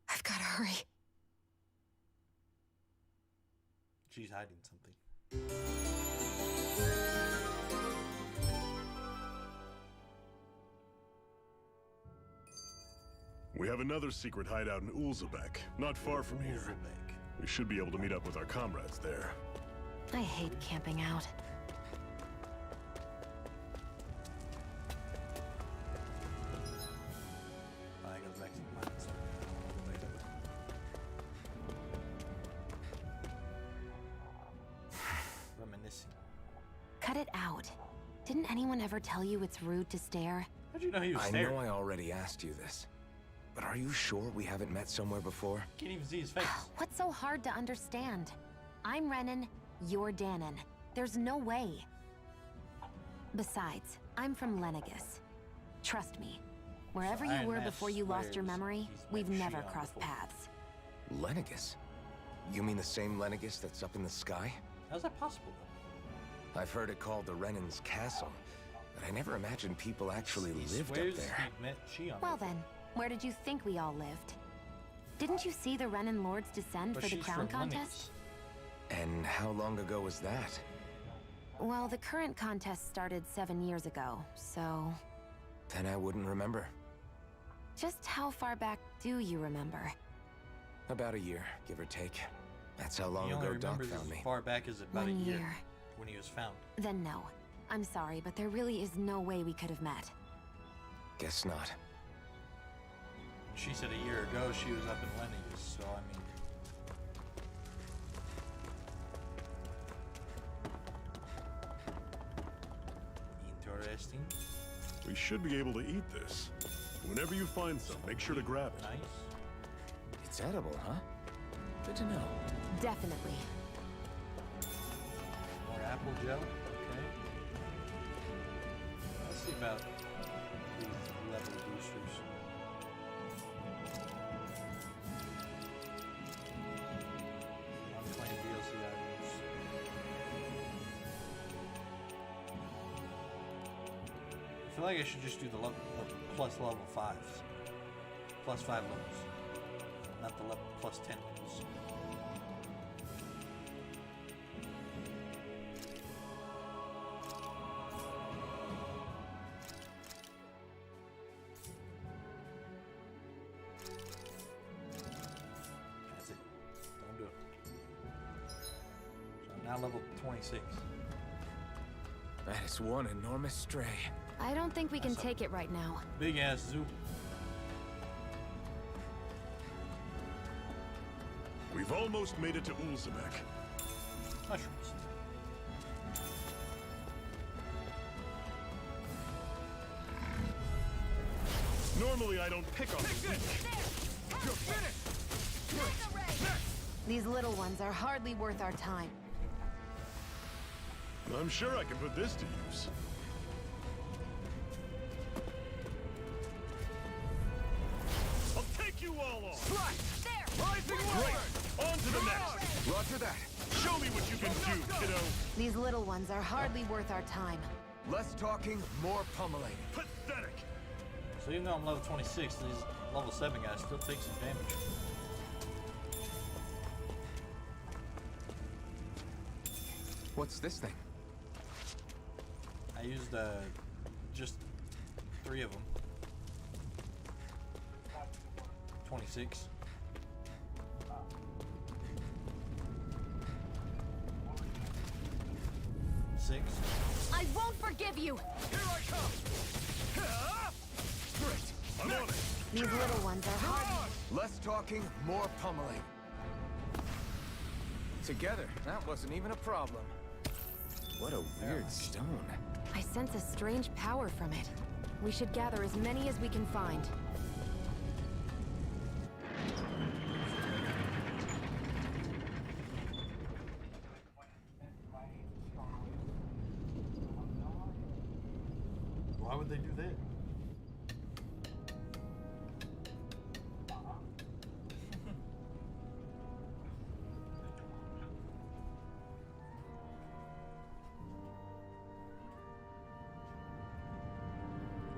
I've gotta hurry. She's hiding something. We have another secret hideout in Ulzebek, not far from here. Ulzebek. We should be able to meet up with our comrades there. I hate camping out. Oh, that goes back to the mines. Go back up. Reminiscing. Cut it out. Didn't anyone ever tell you it's rude to stare? How'd you know he was I staring? know I already asked you this, but are you sure we haven't met somewhere before? Can't even see his face. What's so hard to understand? I'm Renan, you're Danon. There's no way. Besides, I'm from Lenegus. Trust me, wherever So you Iron were Man before you lost your swears memory, he's we've met never Shion crossed before. paths. Lenegus? You mean the same Lenegus that's up in the sky? How's that possible, though? I've heard it called the Renan's Castle, but I never imagined people actually He lived up swears there. he met Shion. Well then, where did you think we all lived? Didn't you see the Renan Lords descend But for the she's crown from contest? And how long ago was that? Well, the current contest started 7 years ago, so... Then I wouldn't remember. Just how far back do you remember? About a year, give or take. That's how long He only ago Doc remembers found as me. far back as about 1 a year year. when he was found. Then no. I'm sorry, but there really is no way we could have met. Guess not. She said a year ago she was up in Lenegus, so I mean... Interesting. We should be able to eat this. Whenever you find some, make sure to grab it. Nice. It's edible, huh? Good to know. Definitely. More apple gel. Okay. Let's see about these level boosters. Unclaimed DLC items. I feel like I should just do the plus level 5s. Plus 5 levels. Not the level plus 10 levels. That's it. Don't do it. So I'm now level 26. That is one enormous stray. I don't think we can That's a- take it right now. Big ass zoo. We've almost made it to Ulzebek. Mushrooms. Normally I don't pick on the weak. You're finished! These little ones are hardly worth our time. I'm sure I can put this to use. I'll take you all on! Rising Great! On to the next! Roger that. Show me what you can do, kiddo! These little ones are hardly worth our time. Less talking, more pummeling. Pathetic! So even though I'm level 26, these level 7 guys still take some damage. What's this thing? I used just 3 of them. 26. Six. I won't forgive you! Here I come! Great! I'm on it! These little ones are hard. Less talking, more pummeling. Together, that wasn't even a problem. What a weird stone. I sense a strange power from it. We should gather as many as we can find. Why would they do that?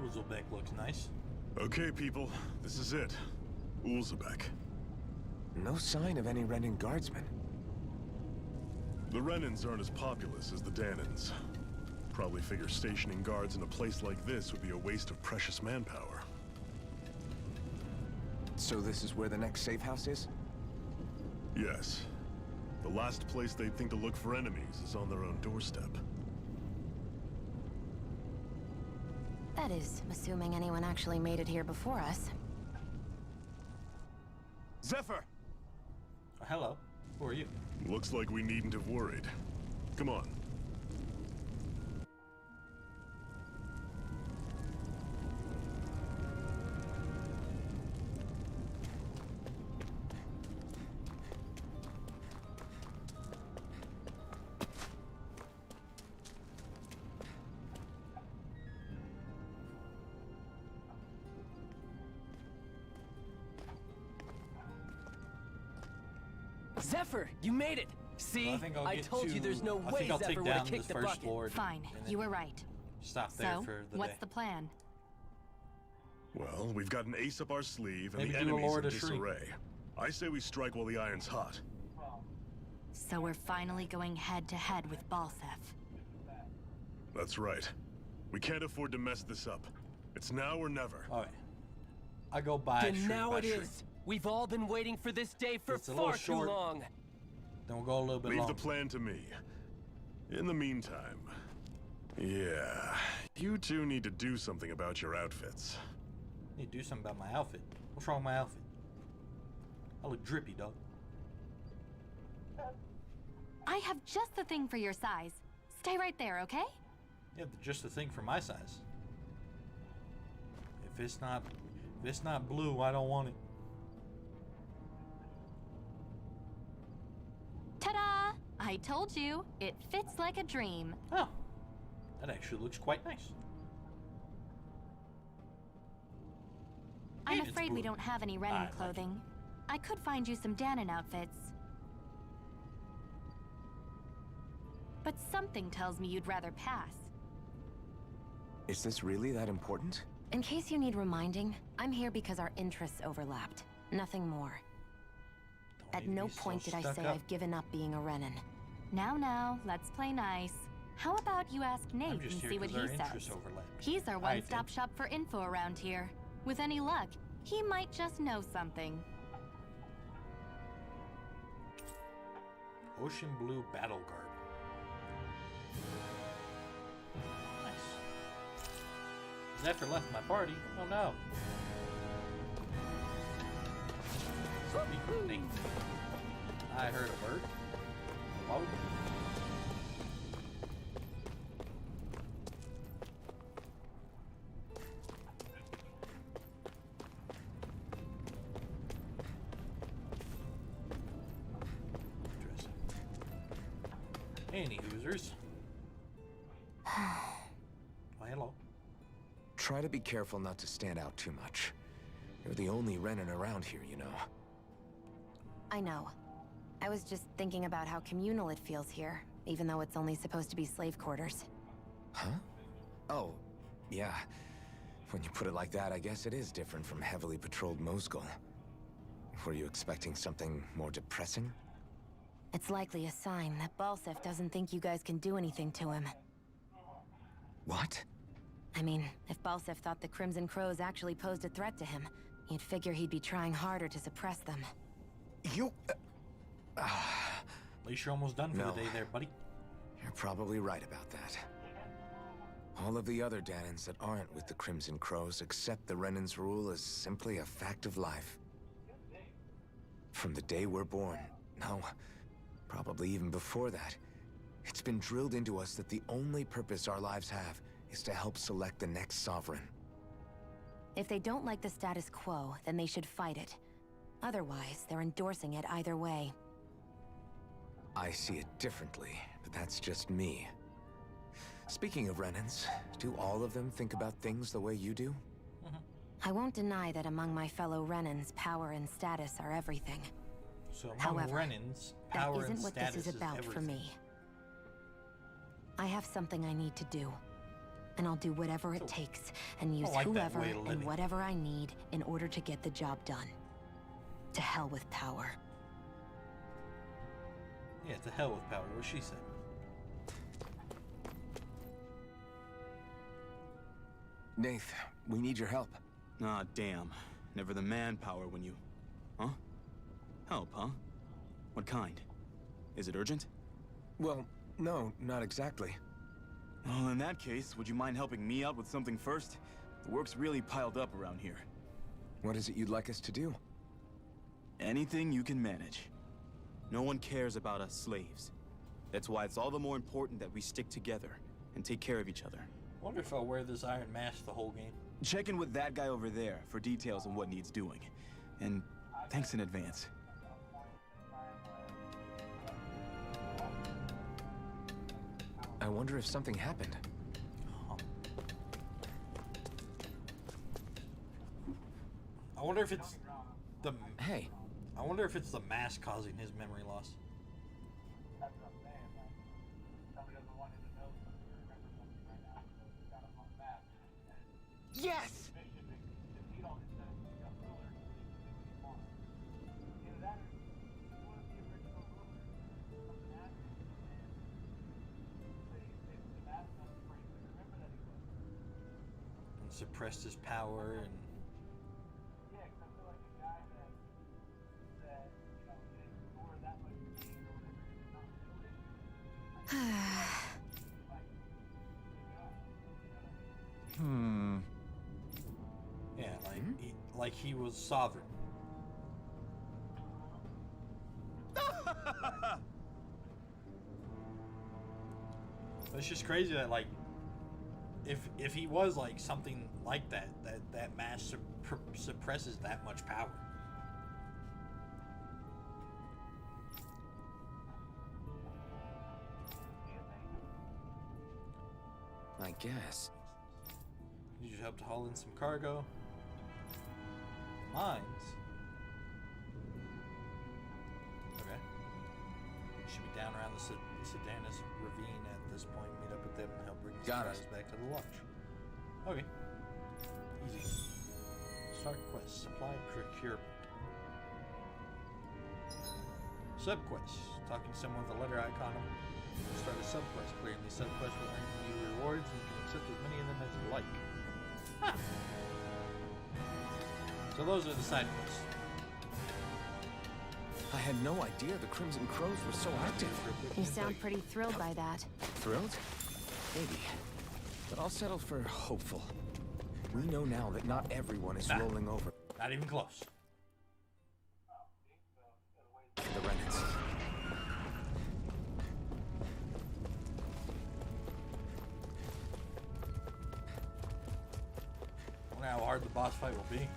Ulzebek looks nice. Okay, people, this is it. Ulzebek. No sign of any Renan guardsmen. The Renans aren't as populous as the Danans. Probably figure stationing guards in a place like this would be a waste of precious manpower. So this is where the next safe house is? Yes. The last place they'd think to look for enemies is on their own doorstep. That is, assuming anyone actually made it here before us. Zephyr! Hello. Who are you? Looks like we needn't have worried. Come on. Zephyr, you made it! See? Well, I think I'll I get told you to- there's no I way think I'll Zephyr take would have down kicked the the first bucket. lord. Fine, and then you were right. Stop there So, for the what's day. the plan? Well, we've got an ace up our sleeve, and Maybe the do a enemy's Lord in of Shriek. disarray. I say we strike while the iron's hot. So we're finally going head to head with Balsef. That's right. We can't afford to mess this up. It's now or never. All right. I go by Then shriek now by it shriek. is. We've all been waiting for this day for It's a little far too short. long. Then we'll go a little bit Leave longer. the plan to me. In the meantime, yeah, you two need to do something about your outfits. I need to do something about my outfit. What's wrong with my outfit? I look drippy, dog. I have just the thing for your size. Stay right there, okay? Yeah, just the thing for my size. If it's not blue, I don't want it. Ta-da! I told you, it fits like a dream. Oh, that actually looks quite nice. I'm It's afraid we blue. don't have any I Renan like it. clothing. I could find you some Danon outfits. But something tells me you'd rather pass. Is this really that important? In case you need reminding, I'm here because our interests overlapped. Nothing more. Don't At need to no be so point did I stuck say up. I've given up being a Renan. Now, let's play nice. How about you ask Nate I'm and just here see what because he our interests says? overlap. He's our Alright, one-stop then. shop for info around here. With any luck, he might just know something. Ocean Blue Battle Garb. Nice. Zephyr left my party. Oh no. Speak of Nate. I heard a bird. Hello? Any hoosers. Why, hello. Try to be careful not to stand out too much. You're the only Renan around here, you know. I know. I was just thinking about how communal it feels here, even though it's only supposed to be slave quarters. Huh? Oh, yeah. When you put it like that, I guess it is different from heavily patrolled Mosgul. Were you expecting something more depressing? It's likely a sign that Balsef doesn't think you guys can do anything to him. What? I mean, if Balsef thought the Crimson Crows actually posed a threat to him, you'd figure he'd be trying harder to suppress them. You... At least you're almost done for No. the day there, buddy. You're probably right about that. All of the other Danans that aren't with the Crimson Crows accept the Renan's rule as simply a fact of life. From the day we're born, no, probably even before that, it's been drilled into us that the only purpose our lives have is to help select the next sovereign. If they don't like the status quo, then they should fight it. Otherwise, they're endorsing it either way. I see it differently, but that's just me. Speaking of Renans, do all of them think about things the way you do? I won't deny that among my fellow Renans, power and status are everything. So among However, Renans, that power isn't and what status this is about for everything. me. I have something I need to do. And I'll do whatever it takes, and use like that whoever way of and living. whatever I need in order to get the job done. To hell with power. Yeah, to hell with power, what she said. Nath, we need your help. Ah, damn. Never the manpower when you... Huh? Help, huh? What kind? Is it urgent? Well, no, not exactly. Well, in that case, would you mind helping me out with something first? The work's really piled up around here. What is it you'd like us to do? Anything you can manage. No one cares about us slaves. That's why it's all the more important that we stick together and take care of each other. Wonder if I'll wear this iron mask the whole game. Check in with that guy over there for details on what needs doing. And thanks in advance. I wonder if something happened. I wonder if it's the... Hey. I wonder if it's the mask causing his memory loss. Yes! And suppressed his power and... Yeah, like he was sovereign. It's just crazy that like, if he was like something like that mask suppresses that much power. I guess. You just help to haul in some cargo. Mines. Okay. Should be down around the Sedanus ravine at this point. Meet up with them and help bring the Got it. supplies back to the launch. Okay. Easy. Start quest. Supply procurement. Subquest. Talking to someone with a letter icon. Start a subquest. Clearing these subquests will earn you rewards, and you can accept as many of them as you like. Huh. So those are the side quests. I had no idea the Crimson Crows were so active. You sound pretty thrilled by that. Thrilled? Maybe. But I'll settle for hopeful. We know now that not everyone is rolling over. Not even close. The Renans. I wonder how hard the boss fight will be.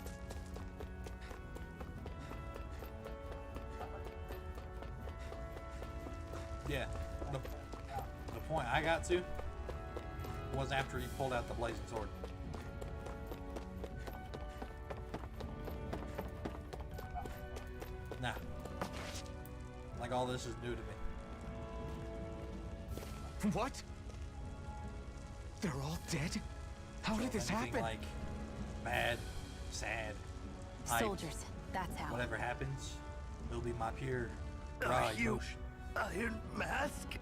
Yeah, point I got to was after he pulled out the blazing sword. Nah. Like, all this is new to me. What? They're all dead? How did this Anything happen? like bad, sad, hyped, Soldiers, that's how. whatever happens, it'll be my pure Are raw you emotion. Iron Mask?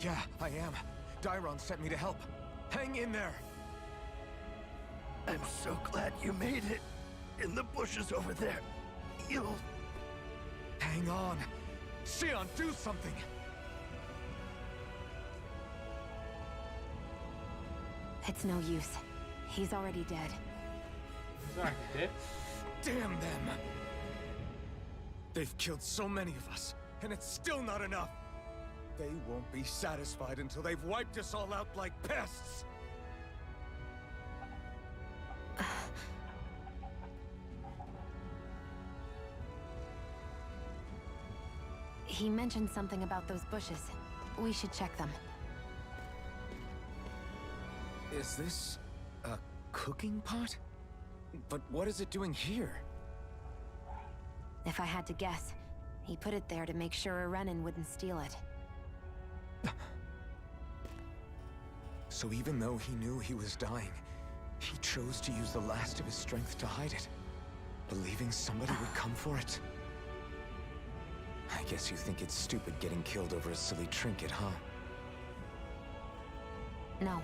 Yeah, I am. Dairon sent me to help. Hang in there. I'm so glad you made it. In the bushes over there. You'll... Hang on. Xion, do something! It's no use. He's already dead. Sorry, dead? Damn them! They've killed so many of us, and it's still not enough! They won't be satisfied until they've wiped us all out like pests! He mentioned something about those bushes. We should check them. Is this a cooking pot? But what is it doing here? If I had to guess, he put it there to make sure a Renan wouldn't steal it. So even though he knew he was dying, he chose to use the last of his strength to hide it, believing somebody would come for it. I guess you think it's stupid getting killed over a silly trinket, huh? No.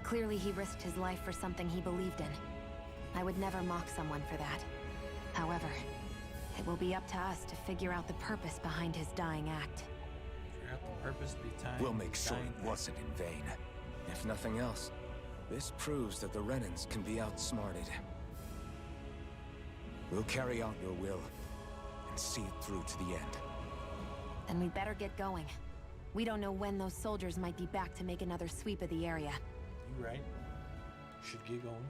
Clearly he risked his life for something he believed in. I would never mock someone for that. However, it will be up to us to figure out the purpose behind his dying act. Figure out the purpose behind We'll make sure dying it wasn't in vain. If nothing else, this proves that the Renans can be outsmarted. We'll carry out your will and see it through to the end. Then we'd better get going. We don't know when those soldiers might be back to make another sweep of the area. You right. Should get going.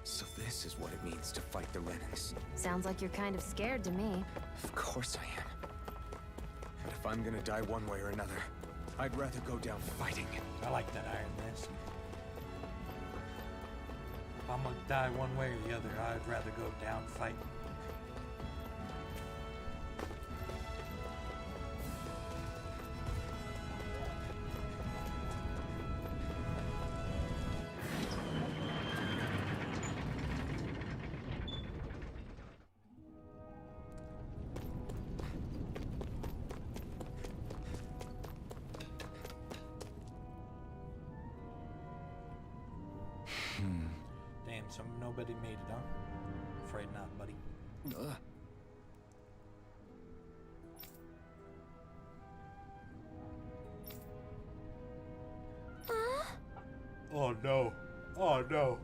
So this is what it means to fight the Renans. Sounds like you're kind of scared to me. Of course I am. But if I'm gonna die one way or another, I'd rather go down fighting. I like that Iron Mask. If I'm gonna die one way or the other, I'd rather go down fighting. Damn, so nobody made it, huh? Afraid not, buddy. Oh no. Oh no.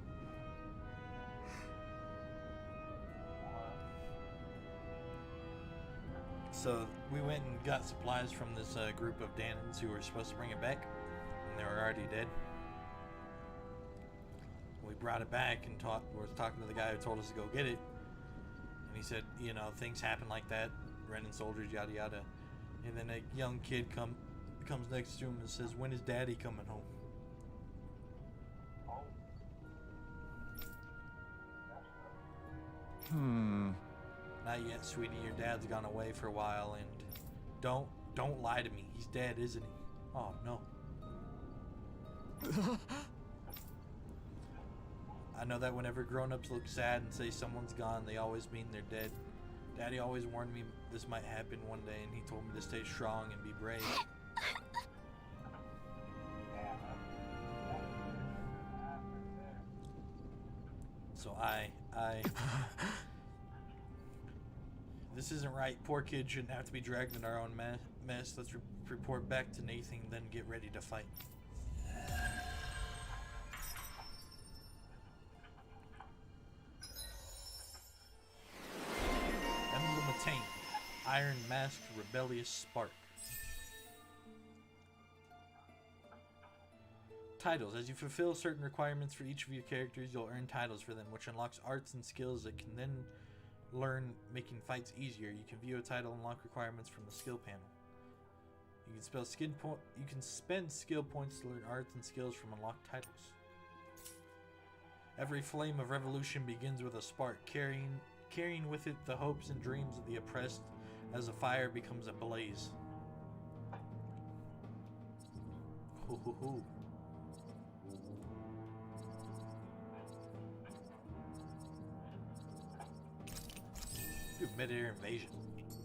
So we went and got supplies from this group of Danans who were supposed to bring it back, and they were already dead. We brought it back and was talking to the guy who told us to go get it, and he said, you know, things happen like that, Renan soldiers, yada yada. And then a young kid comes next to him and says, "When is Daddy coming home?" Not yet, sweetie. Your dad's gone away for a while, and don't lie to me. He's dead, isn't he? Oh no. I know that whenever grown-ups look sad and say someone's gone, they always mean they're dead. Daddy always warned me this might happen one day, and he told me to stay strong and be brave. So I this isn't right. Poor kid shouldn't have to be dragged in our own mess. Let's report back to Nathan, then get ready to fight. Emblem attained. Iron Masked Rebellious Spark. Titles. As you fulfill certain requirements for each of your characters, you'll earn titles for them, which unlocks arts and skills that can then learn making fights easier. You can view a title and unlock requirements from the skill panel. You can spend skill points to learn arts and skills from unlocked titles. Every flame of revolution begins with a spark, carrying with it the hopes and dreams of the oppressed as a fire becomes a blaze. Hoo hoo hoo. Do mid-air invasion. Speak to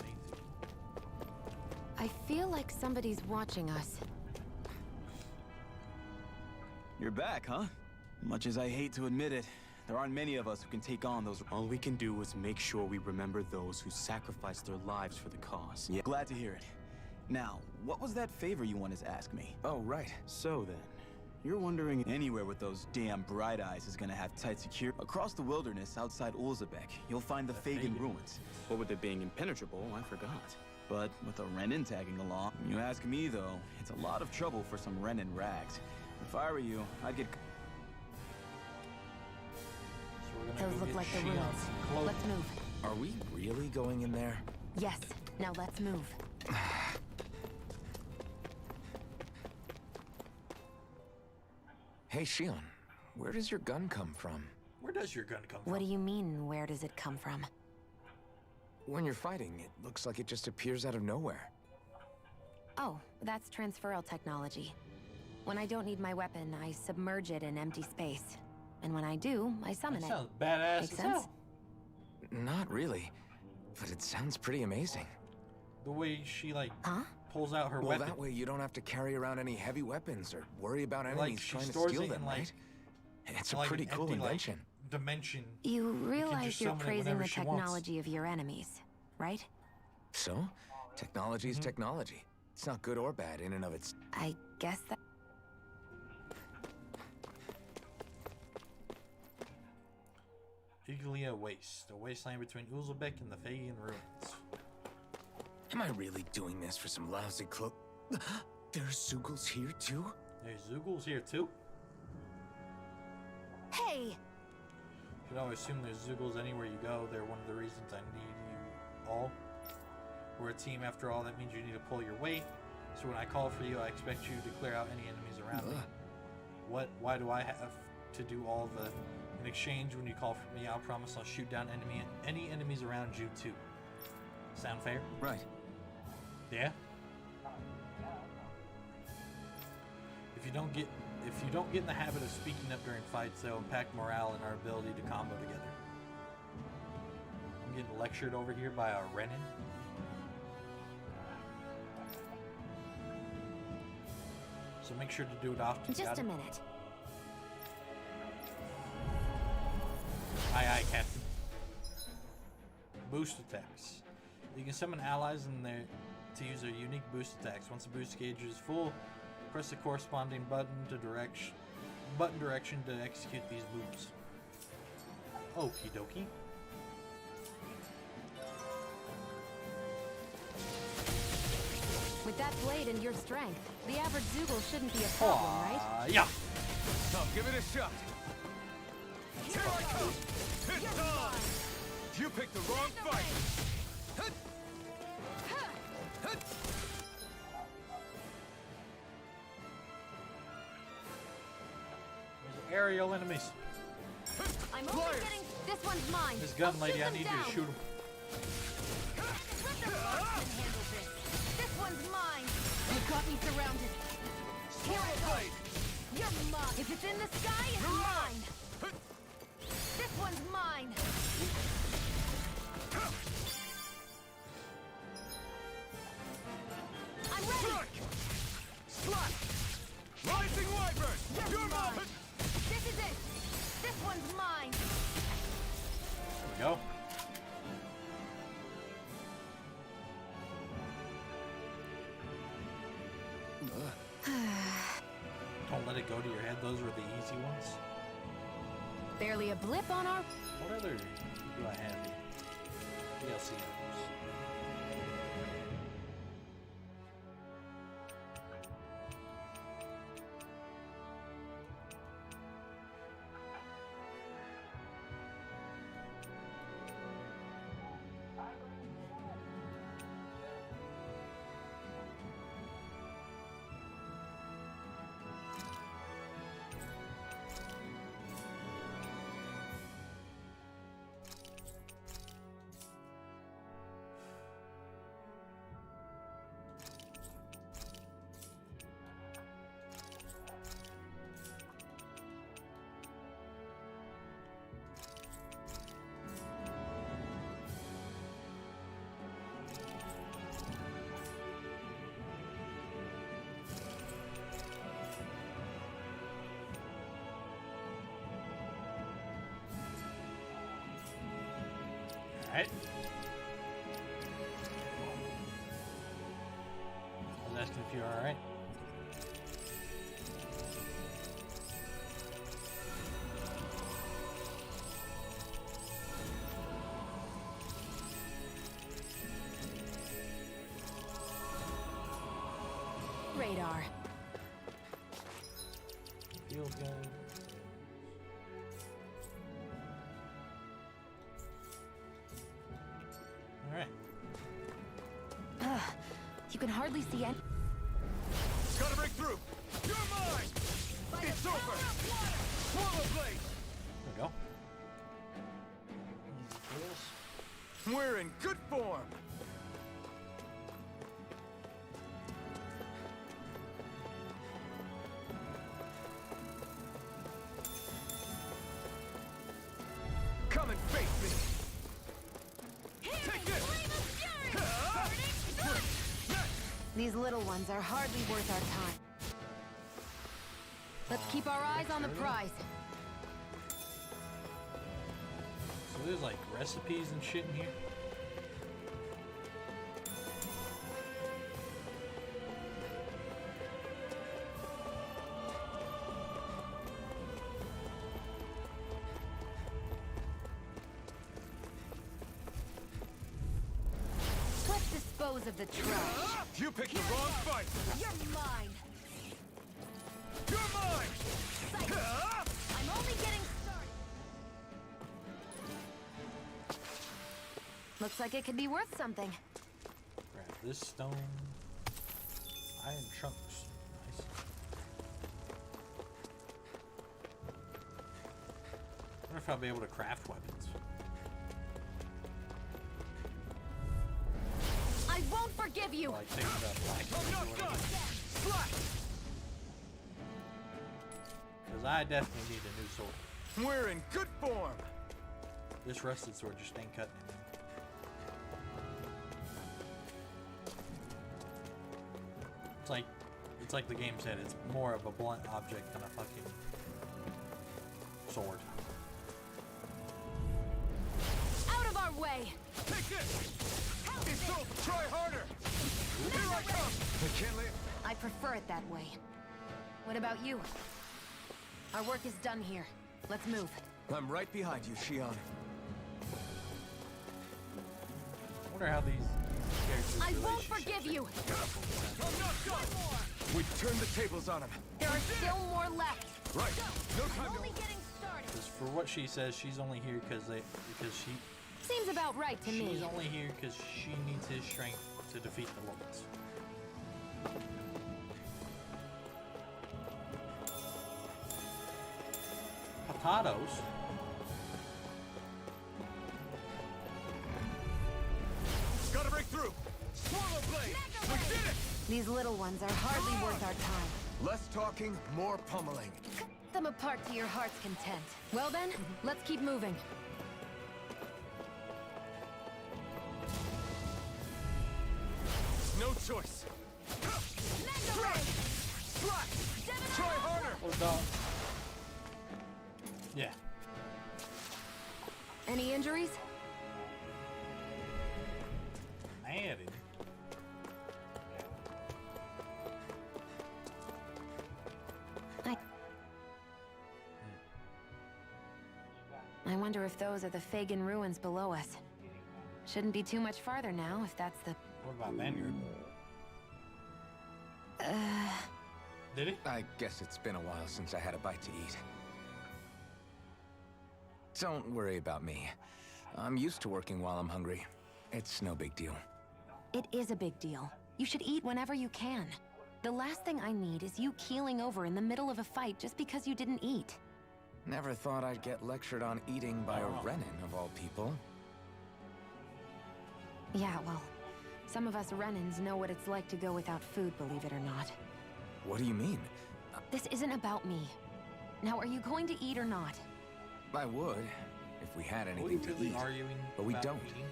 Nathan. I feel like somebody's watching us. You're back, huh? Much as I hate to admit it, there aren't many of us who can take on those. All we can do is make sure we remember those who sacrificed their lives for the cause. Yeah. Glad to hear it. Now, what was that favor you wanted to ask me? Oh, right. So then, you're wondering anywhere with those damn Bright Eyes is gonna have tight security. Across the wilderness outside Ulzebek, you'll find the Fagin ruins. But with it being impenetrable, I forgot. But with a Renin tagging along, you ask me though, it's a lot of trouble for some Renin rags. If I were you, I'd get... Those look like the ruins. Let's move. Are we really going in there? Yes. Now let's move. Hey, Shion, where does your gun come from? Where does your gun come from? What do you mean, where does it come from? When you're fighting, it looks like it just appears out of nowhere. Oh, that's transferal technology. When I don't need my weapon, I submerge it in empty space. And when I do, I summon it. Sounds badass. Make as sense? hell. Not really, but it sounds pretty amazing. The way she pulls out her well, weapon. that way you don't have to carry around any heavy weapons or worry about Like, enemies she trying to stores steal it them, in, right? It's a like pretty an cool empty, invention. Dimension. You just realize you're summon it praising whenever the she wants. technology of your enemies, right? So, technology is technology. It's not good or bad in and of its... I guess that... Iglia Waste, a wasteland between Ulzebek and the Fagin ruins. Am I really doing this for some lousy cloak? There's Zugals here too? There's Zugals here too? Hey! Should always assume there's Zugals anywhere you go. They're one of the reasons I need you all. We're a team after all. That means you need to pull your weight. So when I call for you, I expect you to clear out any enemies around me. Why do I have to do all the... In exchange, when you call for me, I'll promise I'll shoot down any enemies around you too. Sound fair? Right. Yeah? If you don't get in the habit of speaking up during fights, they'll impact morale and our ability to combo together. I'm getting lectured over here by a Renin. So make sure to do it often. Just a minute. Aye, Captain. Boost attacks. You can summon allies in there to use their unique boost attacks. Once the boost gauge is full, press the corresponding button direction to execute these moves. Okie dokie. With that blade and your strength, the average Zoogle shouldn't be a problem, right? Yeah. Oh, give it a shot. Here I come! Hit time! You picked the wrong fight! Hut! Hut! There's aerial enemies. I'm only getting... This one's mine. This gun I'll lady, shoot I them need down. you to shoot him. Let the marksman handle this. This one's mine. You got me surrounded. Here it goes. You're mine. If it's in the sky, it's mine. This one's mine. I'm ready. Slap! Rising Wyvern! You're mine! This is it. This one's mine. There we go. Don't let it go to your head. Those were the easy ones. Barely a blip on our... What other do I have here? DLC items. Alright. I was asking if you're alright. Radar. Field gun. Alright. You can hardly see any. Gotta break through! You're mine! It's over! Swallow blade! There we go. Easy kills. We're in good form! Come and face me! Take this! These little ones are hardly worth our time. Let's keep our eyes on the prize. So there's like recipes and shit in here. Let's dispose of the trash. You picked the wrong fight! You're mine. You're mine! I'm only getting started. Looks like it could be worth something. Grab this stone. Iron chunks. Nice. I wonder if I'll be able to craft weapons. I won't forgive you. Like things about black. Because I definitely need a new sword. We're in good form! This rusted sword just ain't cutting it. It's like the game said, it's more of a blunt object than a fucking sword. Out of our way. Take this! It's over! Try harder! Here I come! I can't leave. I prefer it that way. What about you? Our work is done here. Let's move. I'm right behind you, Shion. I wonder how these characters' I won't relationships forgive you. I'm not done! We turned the tables on him. There are still more left. Right. No time I'm to... only getting started. Because for what she says, she's only here because she Seems about right to she's me. only here because she needs his strength to defeat the Lords. Potatoes. Gotta break through! Swallow blade! We did it! These little ones are hardly worth our time. Less talking, more pummeling. Cut them apart to your heart's content. Well then, let's keep moving. No choice. Slash! Try harder! Or dog. Yeah. Any injuries? Added. I wonder if those are the Fagin ruins below us. Shouldn't be too much farther now, if that's the... What about Vanguard? Did he? I guess it's been a while since I had a bite to eat. Don't worry about me. I'm used to working while I'm hungry. It's no big deal. It is a big deal. You should eat whenever you can. The last thing I need is you keeling over in the middle of a fight just because you didn't eat. Never thought I'd get lectured on eating by a Renin, of all people. Yeah, well, some of us Renins know what it's like to go without food, believe it or not. What do you mean? This isn't about me. Now, are you going to eat or not? I would, if we had Are we anything to really eat. arguing but we about don't. eating?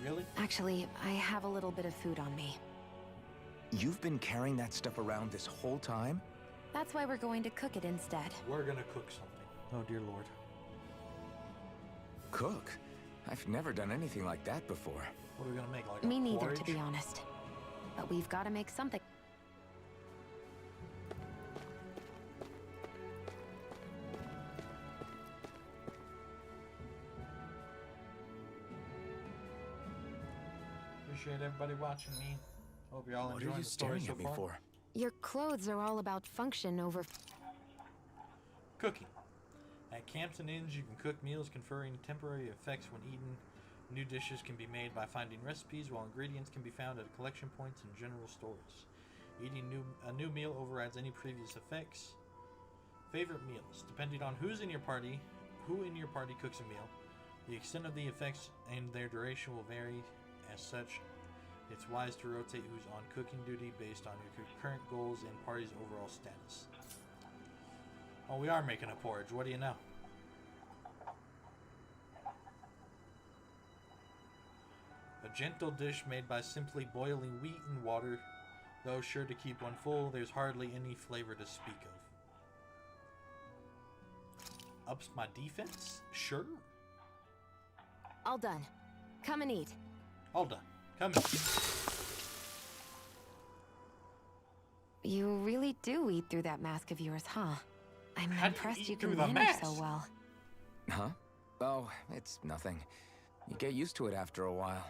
Really? Actually, I have a little bit of food on me. You've been carrying that stuff around this whole time? That's why we're going to cook it instead. We're gonna cook something. Oh dear Lord. Cook? I've never done anything like that before. What are we gonna make? Like Me a neither, porridge? to be honest. But we've got to make something. Appreciate everybody watching me. Hope you're all What are enjoying you the story staring so at me far. for? Your clothes are all about function over... Cooking. At camps and inns, you can cook meals conferring temporary effects when eaten. New dishes can be made by finding recipes, while ingredients can be found at collection points and general stores. Eating a new meal overrides any previous effects. Favorite meals. Depending on who in your party cooks a meal, the extent of the effects and their duration will vary. As such, it's wise to rotate who's on cooking duty based on your current goals and party's overall status. Oh, we are making a porridge. What do you know? A gentle dish made by simply boiling wheat and water. Though sure to keep one full, there's hardly any flavor to speak of. Ups my defense? Sure. All done. Come and eat. All done. Come in. You really do eat through that mask of yours, huh? I'm How do you impressed eat you through can the manage so mask? well. Huh? Oh, it's nothing. You get used to it after a while.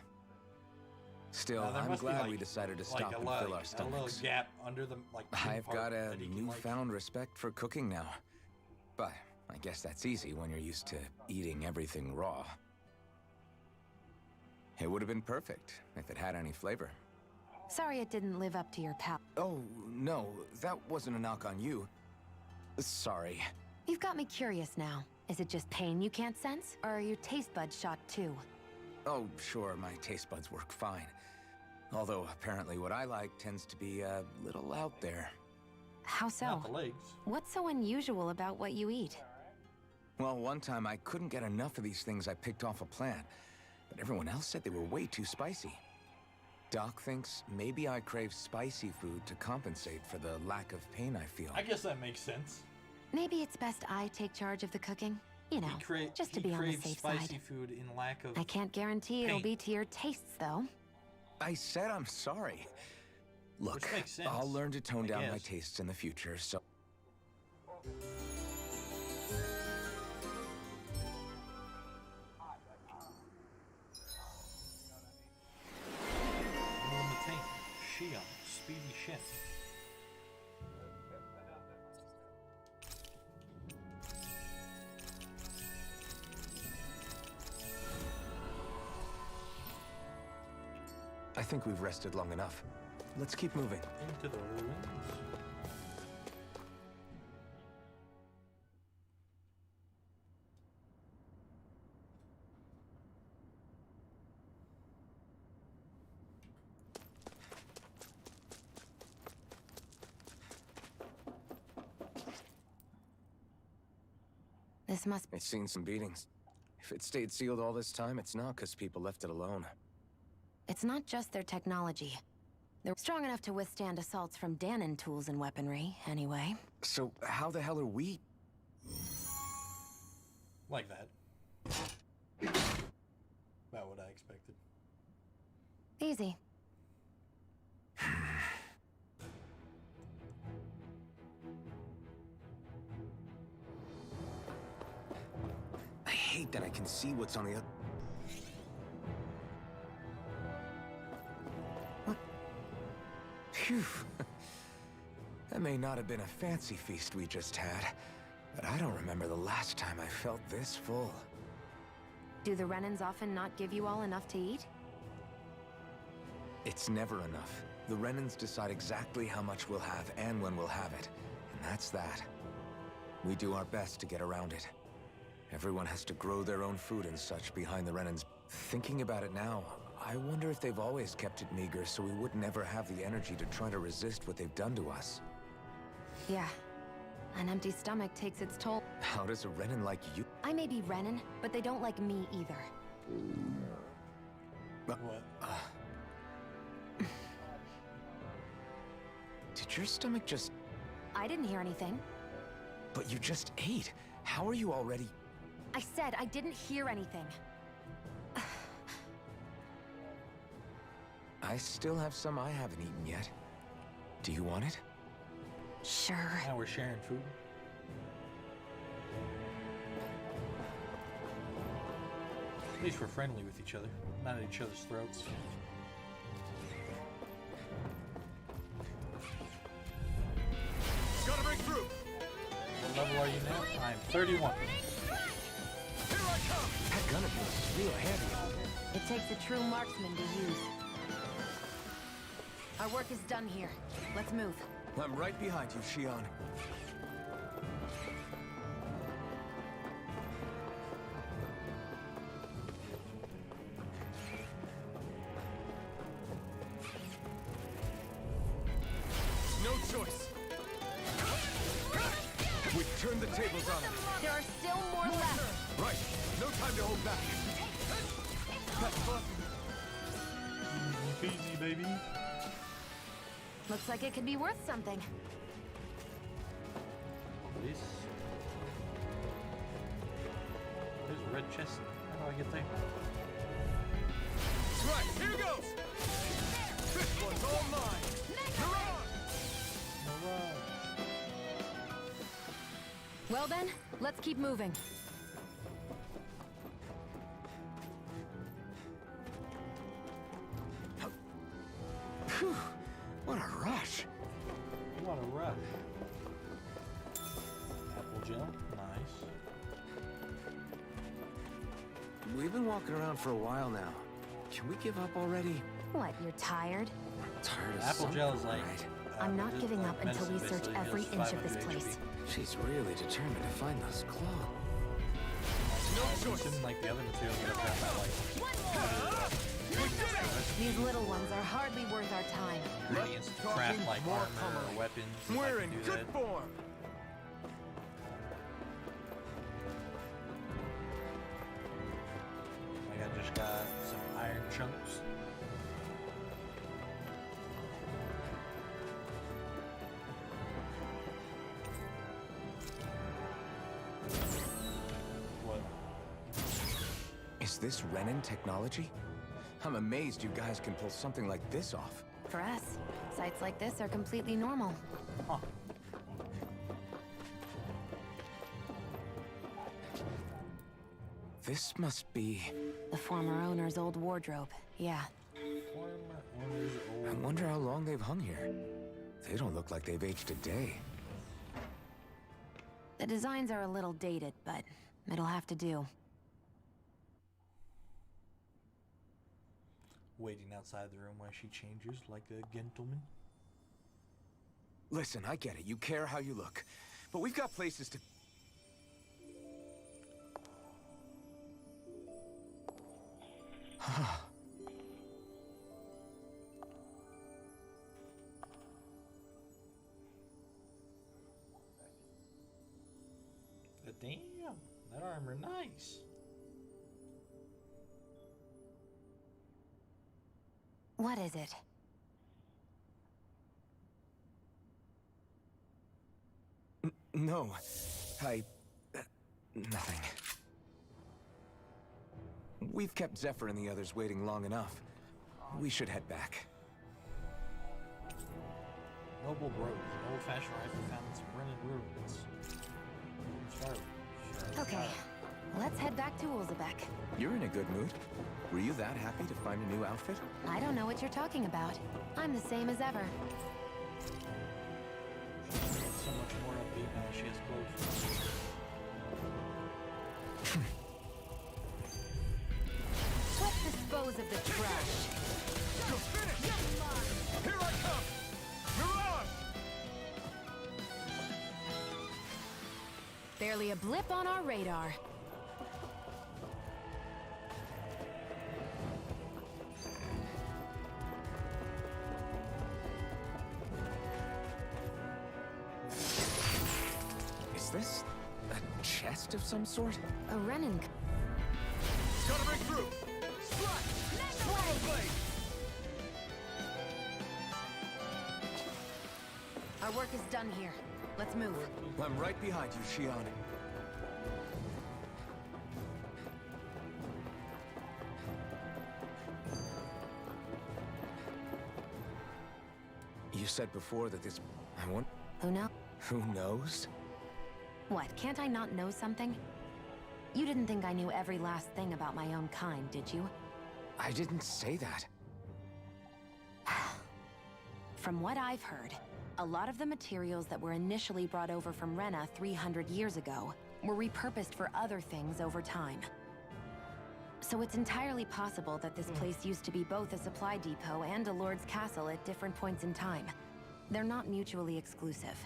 Still, There I'm must be, glad like- we decided to like stop a and little- fill our a little stomachs. gap under the I've part got a that he can, like- newfound respect for cooking now. But I guess that's easy when you're used to eating everything raw. It would have been perfect if it had any flavor. Sorry it didn't live up to your pal. Oh, no, that wasn't a knock on you. Sorry. You've got me curious now. Is it just pain you can't sense? Or are your taste buds shot too? Oh, sure, my taste buds work fine. Although apparently what I like tends to be a little out there. How so? Not the legs. What's so unusual about what you eat? Well, one time I couldn't get enough of these things I picked off a plant, but everyone else said they were way too spicy. Doc thinks maybe I crave spicy food to compensate for the lack of pain I feel. I guess that makes sense. Maybe it's best I take charge of the cooking. You know, just to he be on the craves safe spicy side. food in lack of I can't guarantee it'll pain. be to your tastes, though. I said I'm sorry. Look, Which makes sense, I'll learn to tone I down my guess. tastes in the future, so... Militain, Shion, Speedy Shen. I think we've rested long enough. Let's keep moving. Into the ruins. This must... It's seen some beatings. If it stayed sealed all this time, it's not because people left it alone. It's not just their technology. They're strong enough to withstand assaults from Danon tools and weaponry, anyway. So how the hell are we? Like that. About what I expected. Easy. I hate that I can see what's on the other... Phew. That may not have been a fancy feast we just had, but I don't remember the last time I felt this full. Do the Renans often not give you all enough to eat? It's never enough. The Renans decide exactly how much we'll have and when we'll have it, and that's that. We do our best to get around it. Everyone has to grow their own food and such behind the Renans. Thinking about it now, I wonder if they've always kept it meager so we would never have the energy to try to resist what they've done to us. Yeah. An empty stomach takes its toll. How does a Renan like you... I may be Renan, but they don't like me either. What? Did your stomach just... I didn't hear anything. But you just ate. How are you already... I said I didn't hear anything. I still have some I haven't eaten yet. Do you want it? Sure. Now we're sharing food. At least we're friendly with each other, not at each other's throats. Gotta break through! What level are you now? I'm 31. Here I come! That gun of yours is real heavy. It takes a true marksman to use. Our work is done here. Let's move. I'm right behind you, Shion. No choice. We've turned the tables on them. There are still more left. Right. No time to hold back. Easy peasy, baby. Looks like it could be worth something. This. There's a red chest. How do I get there? Right, here goes! This one's all mine! You're on! Alright. Well then, let's keep moving. Phew, what a rush. What a rush. Apple gel. Nice. We've been walking around for a while now. Can we give up already? What, you're tired? Tired of Apple gel is something, like. right? I'm not giving up until we search every inch of this place. She's really determined to find those claws. No choice. Assuming like the other materials that are found like These little ones are hardly worth our time. ingredients to craft like more armor commonly. or weapons. if I We're can in do good that. form! Like I just got some iron chunks. What? Is this Renin technology? I'm amazed you guys can pull something like this off. For us, sites like this are completely normal. Huh. This must be... The former owner's old wardrobe, yeah. Former owner's I old. wonder how long they've hung here. They don't look like they've aged a day. The designs are a little dated, but it'll have to do. Waiting outside the room while she changes like a gentleman. Listen, I get it. You care how you look. But we've got places to... Damn, that armor nice. What is it? No. Nothing. We've kept Zephyr and the others waiting long enough. We should head back. Noble Bros, an old-fashioned rifle found in some Renin ruins. Okay, let's head back to Ulzebek. You're in a good mood. Were you that happy to find a new outfit? I don't know what you're talking about. I'm the same as ever. So much more upbeat now that she has clothes. Let's dispose of the trash. You're finished! Here I come! Mirage! Barely a blip on our radar. Is this a chest of some sort? A Renin. Gotta break through! Strike! Swallow blade! Our work is done here. Let's move. I'm right behind you, Shion. said before that this... I want... Who knows? Who knows? What, can't I not know something? You didn't think I knew every last thing about my own kind, did you? I didn't say that. From what I've heard, a lot of the materials that were initially brought over from Rena 300 years ago were repurposed for other things over time. So it's entirely possible that this place used to be both a supply depot and a lord's castle at different points in time. They're not mutually exclusive.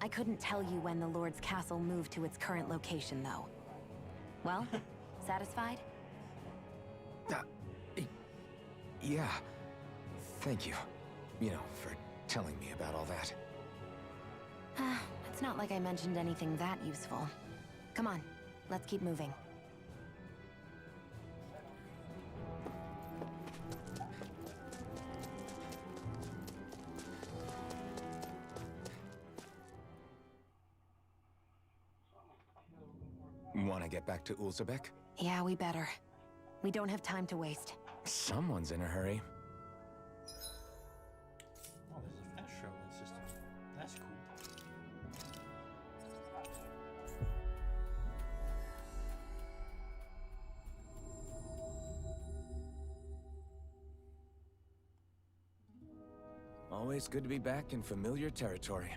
I couldn't tell you when the lord's castle moved to its current location, though. Well, satisfied? Yeah. Thank you. You know, for telling me about all that. It's not like I mentioned anything that useful. Come on, let's keep moving. Want to get back to Ulzebek? Yeah, we better. We don't have time to waste. Someone's in a hurry. Oh, there's a fast traveling system. That's cool. Always good to be back in familiar territory.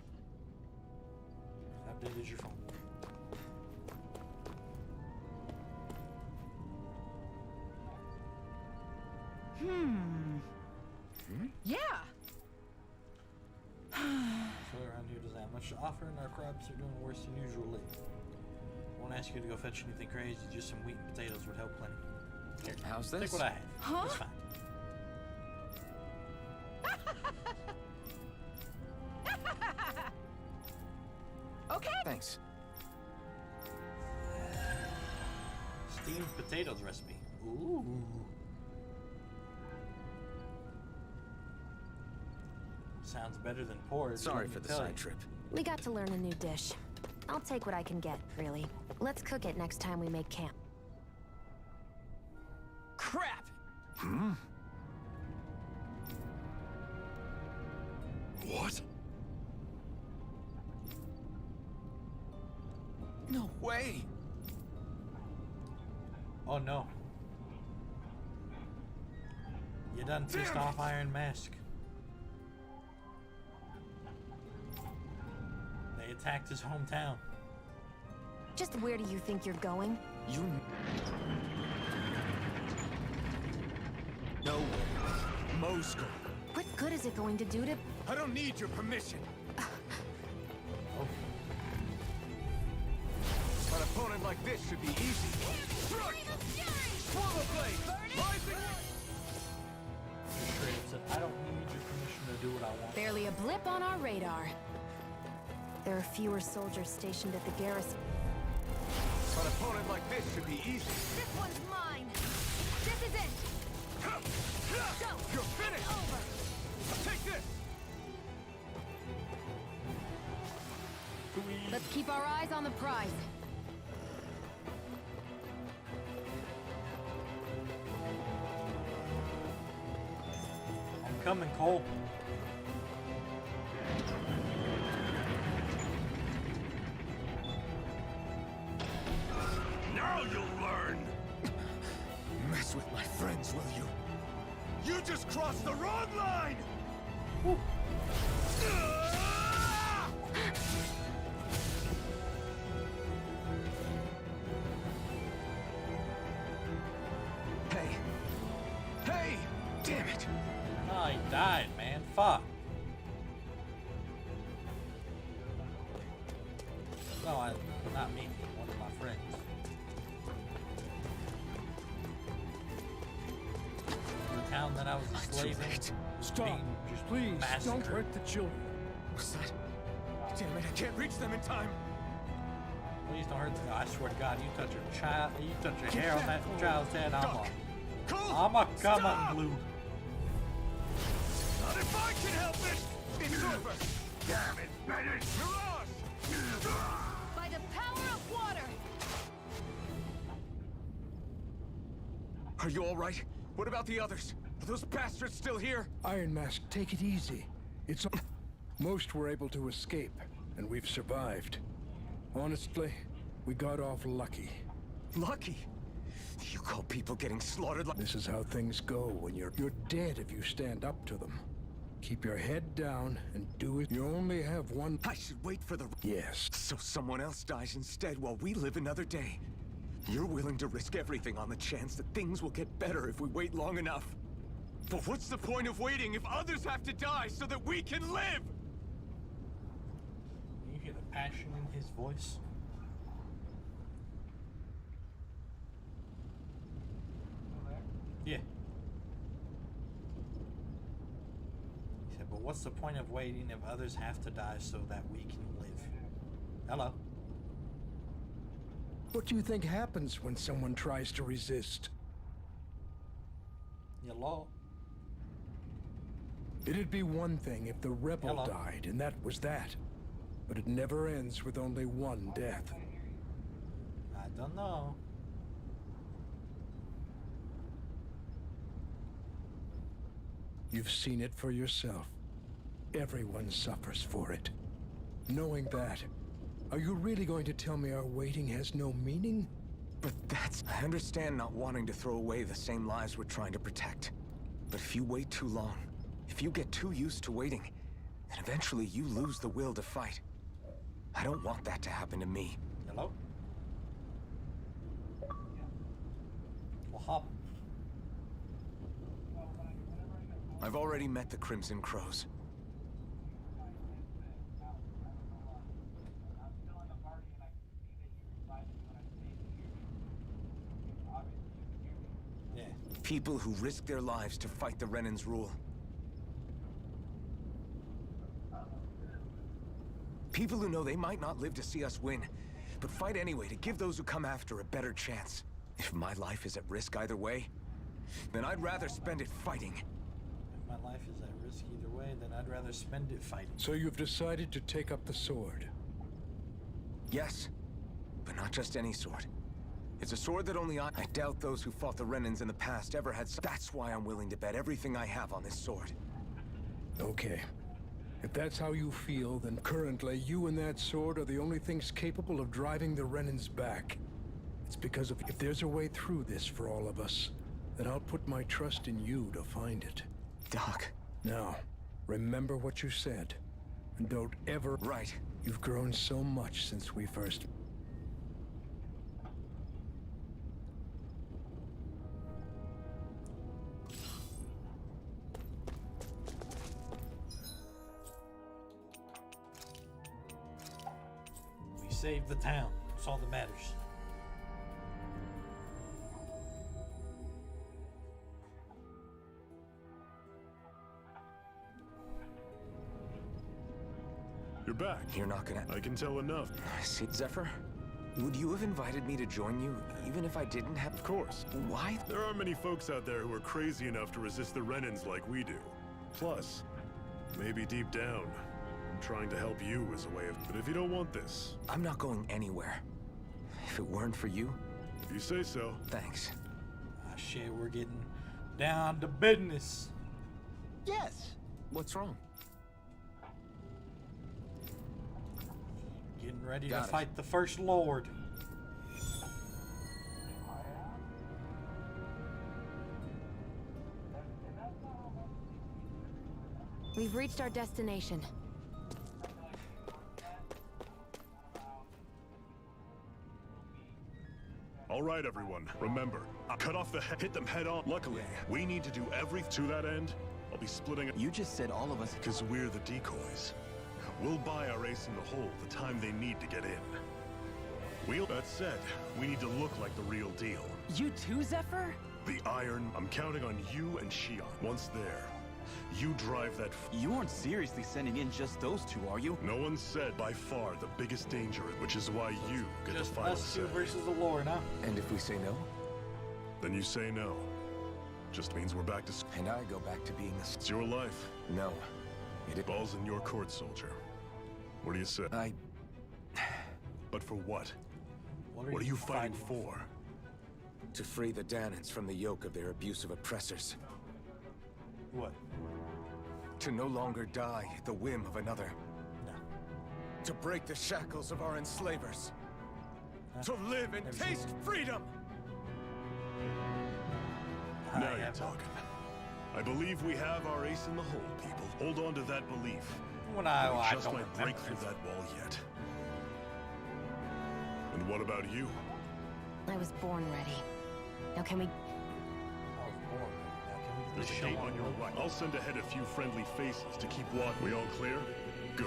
How updated is your phone? Yeah. So around here doesn't have much to offer, and our crops are doing worse than usual lately. Won't ask you to go fetch anything crazy, just some wheat and potatoes would help plenty. Here, how's take this? what I have. Huh? It's fine. Okay. Thanks. Steamed potatoes recipe. Ooh. Sounds better than porridge. Sorry let for me the tell side you. trip. We got to learn a new dish. I'll take what I can get, really. Let's cook it next time we make camp. Crap! What? No way! Oh no. You done pissed off Iron Mask. They attacked his hometown. Just where do you think you're going? You... No way. Moscow. What good is it going to do to... I don't need your permission. Oh. An opponent like this should be easy. Swallow blade! Rising! Just straight up said, I don't need your permission to do what I want. Barely a blip on our radar. There are fewer soldiers stationed at the garrison. An opponent like this should be easy. This one's mine! This is it! Go! You're finished! Over! Take this! Let's keep our eyes on the prize. I'm coming, Cole. Now you'll learn! Mess with my friends, will you? You just crossed the wrong line! Hey! Hey! Damn it! Oh, he died, man. Fuck. No, not me. One of my friends. The town that I was a slave in was Stop. being just Please, don't massacred. hurt the children. What's that? Damn it, I can't reach them in time! Please don't hurt them. I swear to God, you touch a child, you touch a Keep hair on that that cool. child's head, Duck. Cole! I'm a come Stop! unglued. Not if I can help it! It's over! Damn it, Bennett! Mirage! By the power of water! Are you all right? What about the others? Are those bastards still here? Iron Mask, take it easy. It's... Most were able to escape, and we've survived. Honestly, we got off lucky. Lucky? You call people getting slaughtered like... This is how things go when you're dead if you stand up to them. Keep your head down and do it. You only have one... I should wait for the... Yes. So someone else dies instead while we live another day. You're willing to risk everything on the chance that things will get better if we wait long enough. But what's the point of waiting if others have to die so that we can live? You hear the passion in his voice? Yeah. He said, but what's the point of waiting if others have to die so that we can live? Hello. What do you think happens when someone tries to resist? Hello. It'd be one thing if the rebel Hello. died, and that was that. But it never ends with only one death. I don't know. You've seen it for yourself. Everyone suffers for it. Knowing that, are you really going to tell me our waiting has no meaning? But that's... I understand not wanting to throw away the same lives we're trying to protect. But if you wait too long, if you get too used to waiting, then eventually you lose the will to fight. I don't want that to happen to me. Hello? Well, hop. I've already met the Crimson Crows. Yeah. People who risk their lives to fight the Renan's rule. People who know they might not live to see us win, but fight anyway to give those who come after a better chance. If my life is at risk either way, then I'd rather spend it fighting. If my life is at risk either way, then I'd rather spend it fighting. So you've decided to take up the sword? Yes, but not just any sword. It's a sword that only I doubt those who fought the Renans in the past ever had. That's why I'm willing to bet everything I have on this sword. Okay. If that's how you feel, then currently you and that sword are the only things capable of driving the Renans back. It's because of if there's a way through this for all of us, then I'll put my trust in you to find it. Doc. Now, remember what you said. And don't ever... Right. You've grown so much since we first... We saved the town. That's all that matters. You're back. You're not gonna... I can tell enough. See, Zephyr? Would you have invited me to join you, even if I didn't have... Of course. Why? There aren't many folks out there who are crazy enough to resist the Renans like we do. Plus, maybe deep down, I'm trying to help you as a way of... But if you don't want this... I'm not going anywhere. If it weren't for you... If you say so. Thanks. Ah, shit, we're getting down to business. Yes. What's wrong? Getting ready Got to it. fight the First Lord. We've reached our destination. All right, everyone. Remember, cut off the head, hit them head on. Luckily, we need to do everything to that end. I'll be splitting it You just said all of us... because we're the decoys. We'll buy our ace in the hole the time they need to get in. That said, we need to look like the real deal. You too, Zephyr? The Iron, I'm counting on you and Shion. Once there, you drive that... You aren't seriously sending in just those two, are you? No one said by far the biggest danger, which is why you get Just the final us say. two versus the Lord, huh? And if we say no? Then you say no. Just means we're back to... And I go back to being a... It's your life. No. Ball's in your court, soldier. What do you say? But for what? What are you fighting for? To free the Danans from the yoke of their abusive oppressors. What? To no longer die at the whim of another. No. To break the shackles of our enslavers. Huh? To live and Never taste seen freedom! Now you're talking. I believe we have our ace in the hole, people. Hold on to that belief. When We I just don't might remember break through it. that wall yet. And what about you? I was born ready. Now can we... I was born. Now, can we There's just a show gate on your right. I'll send ahead a few friendly faces to keep watch. We all clear? Good.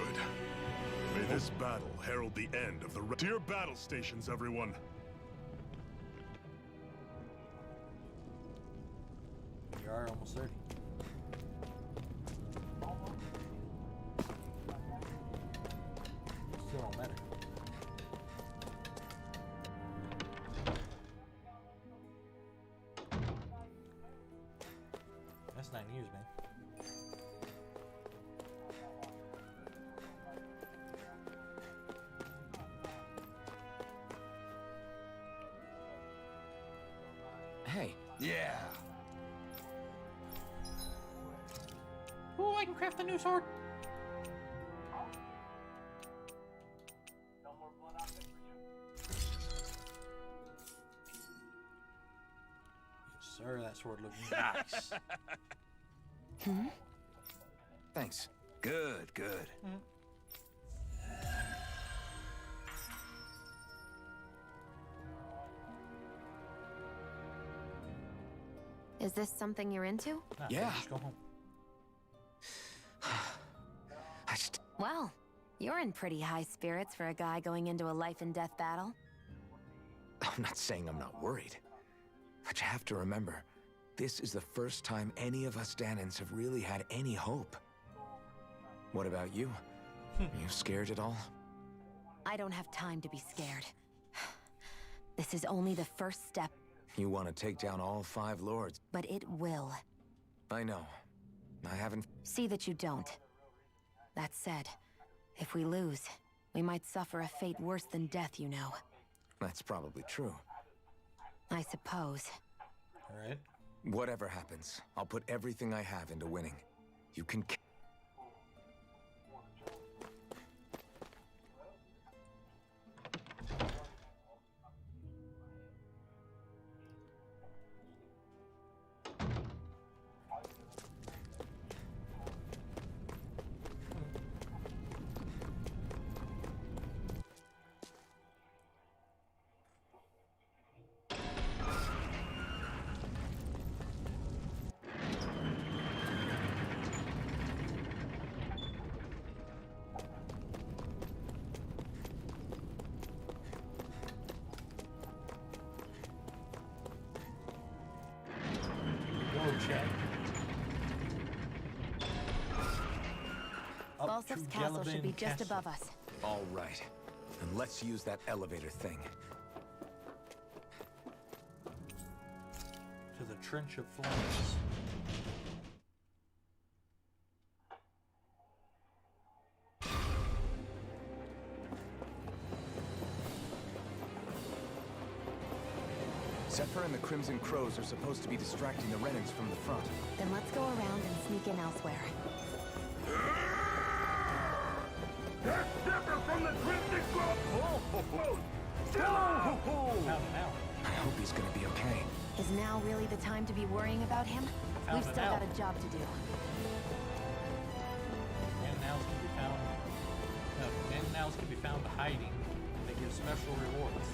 May this battle herald the end of the... To your battle stations, everyone. You are almost 30. Still don't matter. That's 9 years, man. Hey. Yeah. Oh, I can craft a new sword. Yes, sir, that sword looks nice. Thanks. Good, good. Is this something you're into? Nah, Yeah. Just go home. I just... Well, you're in pretty high spirits for a guy going into a life and death battle. I'm not saying I'm not worried. But you have to remember, this is the first time any of us Danans have really had any hope. What about you? Are you scared at all? I don't have time to be scared. This is only the first step, You want to take down all 5 lords? but it will. I know. I haven't... See that you don't. That said, if we lose, we might suffer a fate worse than death, you know. That's probably true. I suppose. Alright. Whatever happens, I'll put everything I have into winning. You can... Go check. Up Balsef's to castle should be Gelabin just Castle. above us. All right. And let's use that elevator thing. To the Trench of Flames. Zephyr and the Crimson Crows are supposed to be distracting the Renans from the front. Then let's go around and sneak in elsewhere. That's Zephyr from the Crimson Club! I hope he's gonna be okay. Is now really the time to be worrying about him? Found We've it still out. got a job to do. And nows can be found. No, and nows can be found hiding. They give special rewards.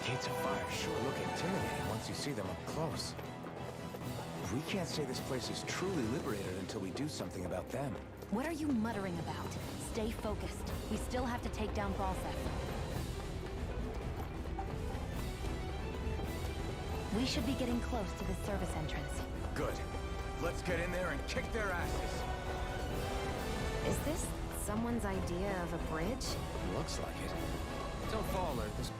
Gates of Fire sure look intimidating once you see them up close. We can't say this place is truly liberated until we do something about them. What are you muttering about? Stay focused. We still have to take down Balsef. We should be getting close to the service entrance. Good. Let's get in there and kick their asses. Is this someone's idea of a bridge? Looks like it. Don't fall, or this...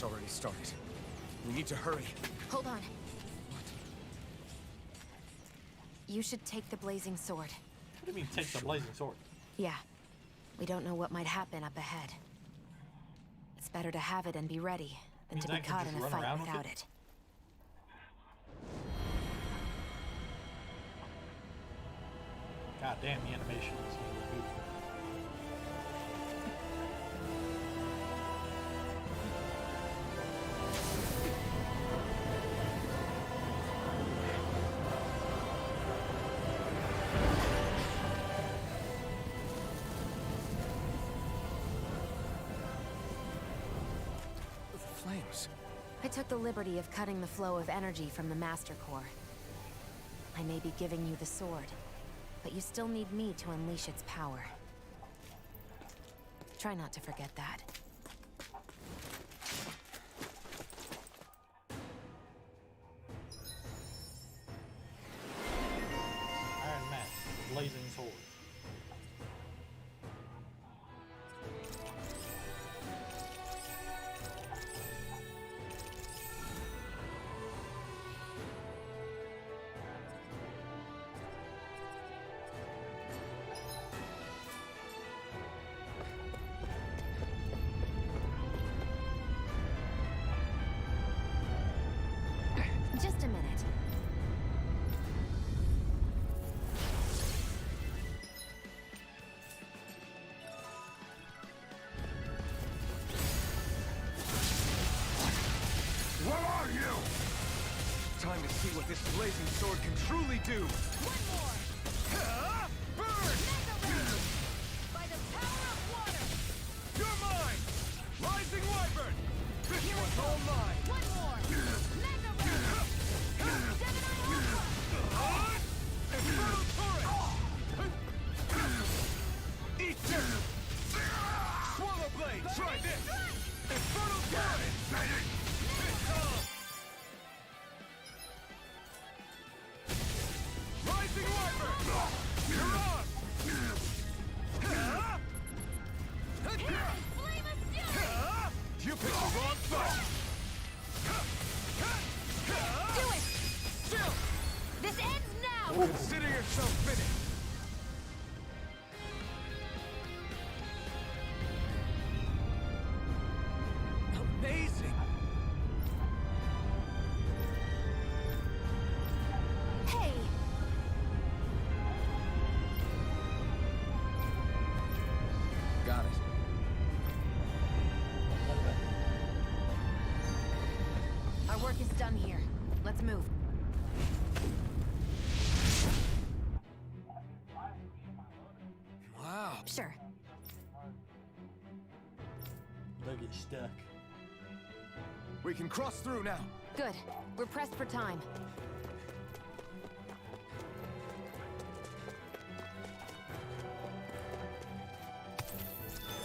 fight's already started. We need to hurry. Hold on. You should take the blazing sword. What do you mean, take the blazing sword? Yeah. We don't know what might happen up ahead. It's better to have it and be ready than Means to I be can caught just in a run fight around with without it? it. God damn, the animation is beautiful. The flames. I took the liberty of cutting the flow of energy from the Master Core. I may be giving you the sword, but you still need me to unleash its power. Try not to forget that. Iron Man, blazing sword. Just a minute. What are you? Time to see what this blazing sword can truly do. One more! Burn! Mega Ray! By the power of water! You're mine! Rising Wyvern! This Here one's we go. all mine! One more! Mega Ray! Gemini Alpha! Infernal Torrent! Eat this! Swallow Blade! Try this! Infernal Torrent! Rising Wyvern! You're on! Flame of Fury! You picked the wrong fight! Do it! Still! This ends now! Consider yourself finished! Amazing! Hey! Got it. Our work is done here. Let's move. Wow. Sure. They'll get stuck. We can cross through now. Good. We're pressed for time.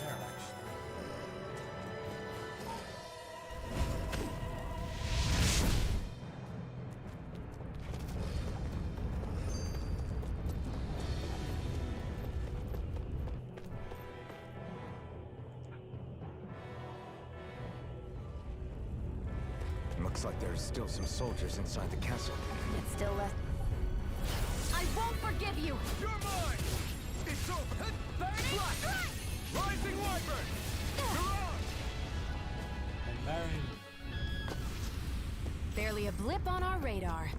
Very nice. Looks like there's still some soldiers inside the castle. It's still left. I won't forgive you! You're mine! It's over! Burning strike! Rising Wyvern! You're on! And Marion, Barely a blip on our radar.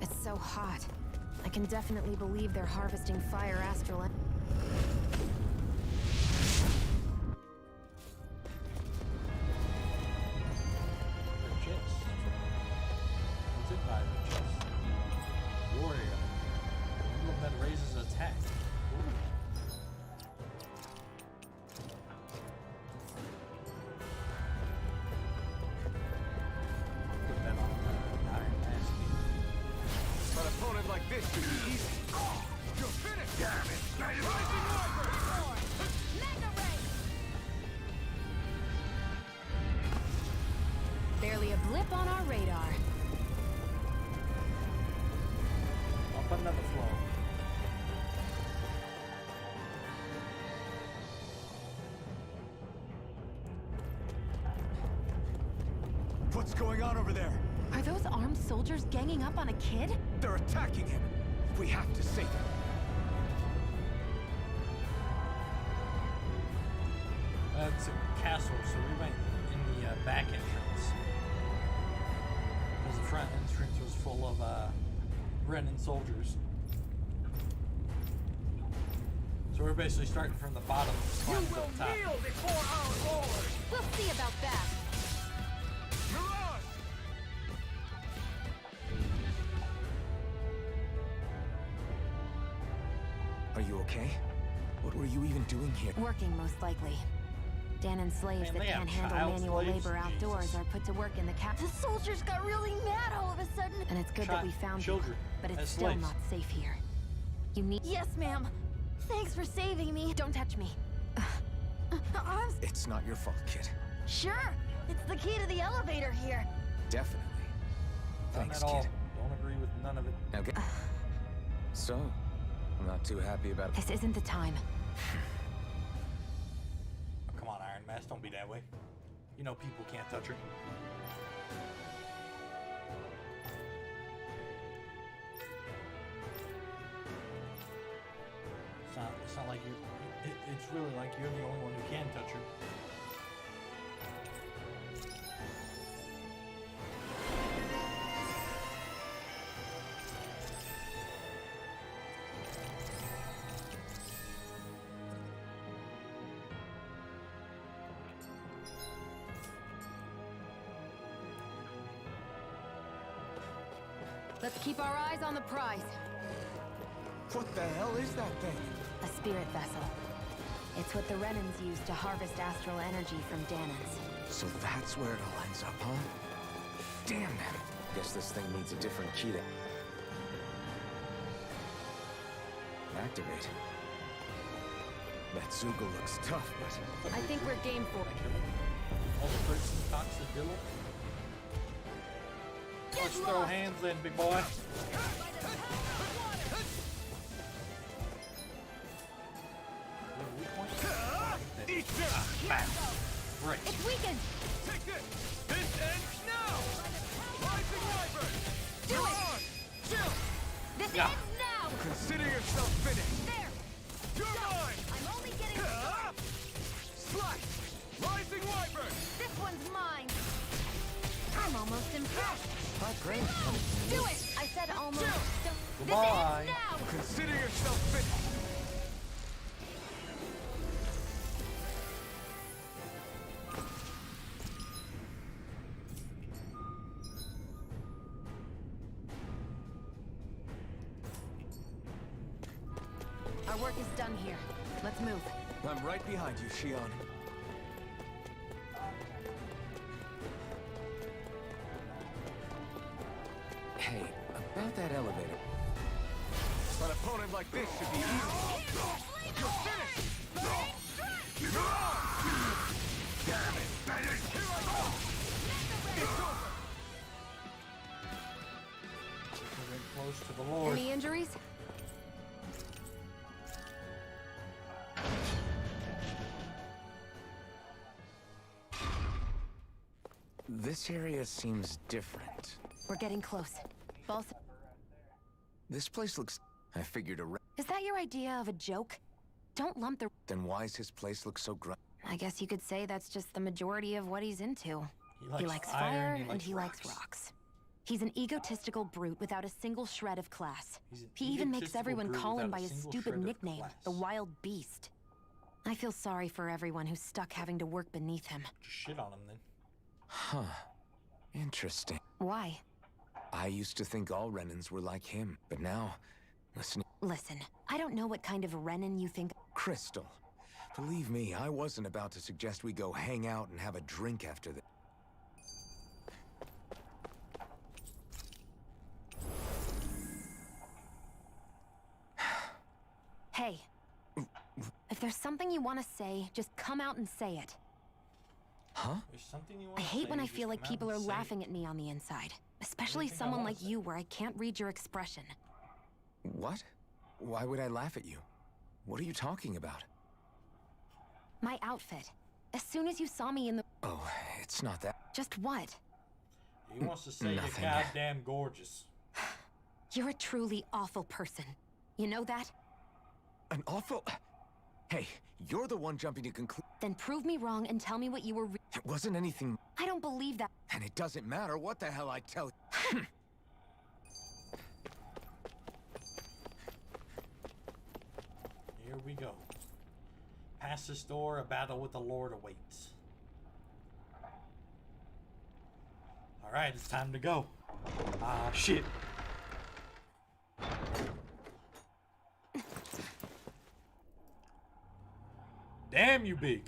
It's so hot. I can definitely believe they're harvesting fire astral. their chest. What's it by their chest? Warrior. Emblem that raises attack. Ooh. Put that on Iron Man. An opponent like this should be easy. You're finished! Damn it! Rising Wyvern! Mega Ray! Barely a blip on our radar. Up another floor. going on over there? Are those armed soldiers ganging up on a kid? They're attacking him. We have to save him. It's a castle, so we went in the back entrance. Because the front entrance was full of Renan soldiers. So we're basically starting from the bottom. You will kneel before our Lord! We'll see about that. Mirage! Are you okay? What were you even doing here? Working, most likely. Danon slaves Man, that they have can't handle child manual slaves? labor outdoors Jesus. are put to work in the cap. The soldiers got really mad all of a sudden. And it's good that we found children you, but it's as still slaves. not safe here. You need— Yes, ma'am. Thanks for saving me. Don't touch me. I'm It's not your fault, kid. sure. It's the key to the elevator here. Definitely. None Thanks, at all. kid. Don't agree with none of it. Now get... So, I'm not too happy about... This isn't the time. Oh, come on, Iron Mask, don't be that way. You know people can't touch her. It's not like it's really like you're the only one who can touch her. Let's keep our eyes on the prize. What the hell is that thing? A spirit vessel. It's what the Renans use to harvest astral energy from Danons. So that's where it all ends up, huh? Damn them. Guess this thing needs a different key to... activate. That Zoogle looks tough, but... I think we're game for it. All the bricks and cocks of Dilla. Let's throw hands in, big boy. Right. It's weakened. Take this! This ends now! Rising Wyvern! Do it! Chill! This Yeah. ends now. Consider yourself finished! There. You're mine! I'm only getting Slice! Rising Wyvern! This one's mine. I'm almost impressed. Not great. Do it! I said almost. This Goodbye. ends now. Consider yourself finished! Our work is done here. Let's move. I'm right behind you, Shion. Hey, about that elevator. An opponent like this should be easy. You're finished! Damn it! Here I go! It's over! We're getting close to the Lord. Any injuries? This area seems different. We're getting close. Balsa— This place looks... I figured a... Is that your idea of a joke? Don't lump the— Then why's his place look so I guess you could say that's just the majority of what he's into. He likes fire iron, and he likes rocks. He's an egotistical brute without a single shred of class. He's an He even makes egotistical everyone brute call him without by a his single stupid shred of nickname, class. the Wild Beast. I feel sorry for everyone who's stuck having to work beneath him. Just shit on him then. Huh. Interesting. Why? I used to think all Renans were like him, but now, Listen, I don't know what kind of Renan you think— Crystal, believe me, I wasn't about to suggest we go hang out and have a drink after this. Hey. If there's something you want to say, just come out and say it. Huh? There's something you I want hate when I feel like people are laughing at me on the inside. Especially Anything I someone wanna like you where I can't read your expression. What? Why would I laugh at you? What are you talking about? My outfit. As soon as you saw me in the— Oh, it's not that. Just what? He wants to say Nothing. you're goddamn gorgeous. You're a truly awful person. You know that? An awful... Hey, you're the one jumping to conclude. Then prove me wrong and tell me what you were It wasn't anything... I don't believe that. And it doesn't matter what the hell I tell you. Here we go. Past this door, a battle with the Lord awaits. Alright, it's time to go. Ah, shit. Damn you, big.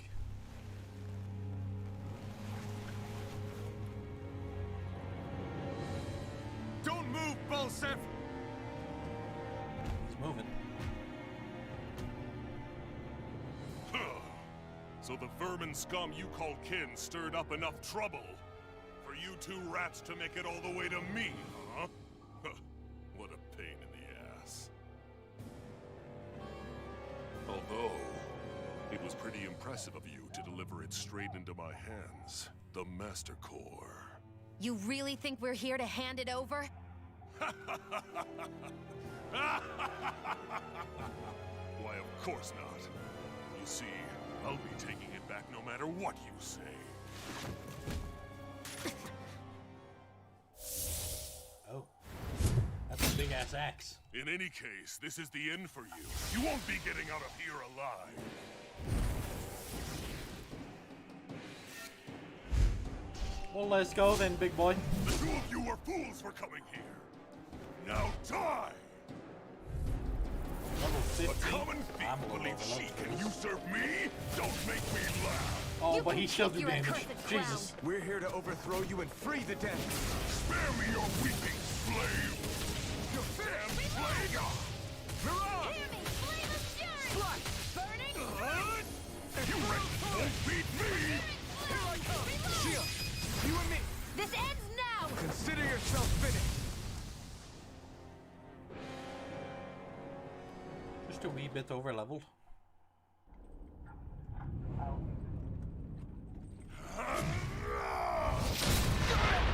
Don't move, Bolsef! He's moving. So the vermin scum you call kin stirred up enough trouble for you two rats to make it all the way to me, huh? What a pain in the ass. Although, it was pretty impressive of you to deliver it straight into my hands. The Master Core. You really think we're here to hand it over? Why, of course not. You see, I'll be taking it back no matter what you say. Oh. That's a big ass axe. In any case, this is the end for you. You won't be getting out of here alive. Well, let's go then, big boy. The two of you were fools for coming here. Now die! Level 15. A common thief I'm a believes level she up. can usurp me? Don't make me laugh! Oh, but he still do damage. Jesus. We're here to overthrow you and free the dead. Spare me your weeping slave! You damn plague! Hear me! Flame of fury! Burning! You wretches won't beat me! Here I come! Shield! You and me! This ends now! Consider yourself finished! Just a wee bit over leveled.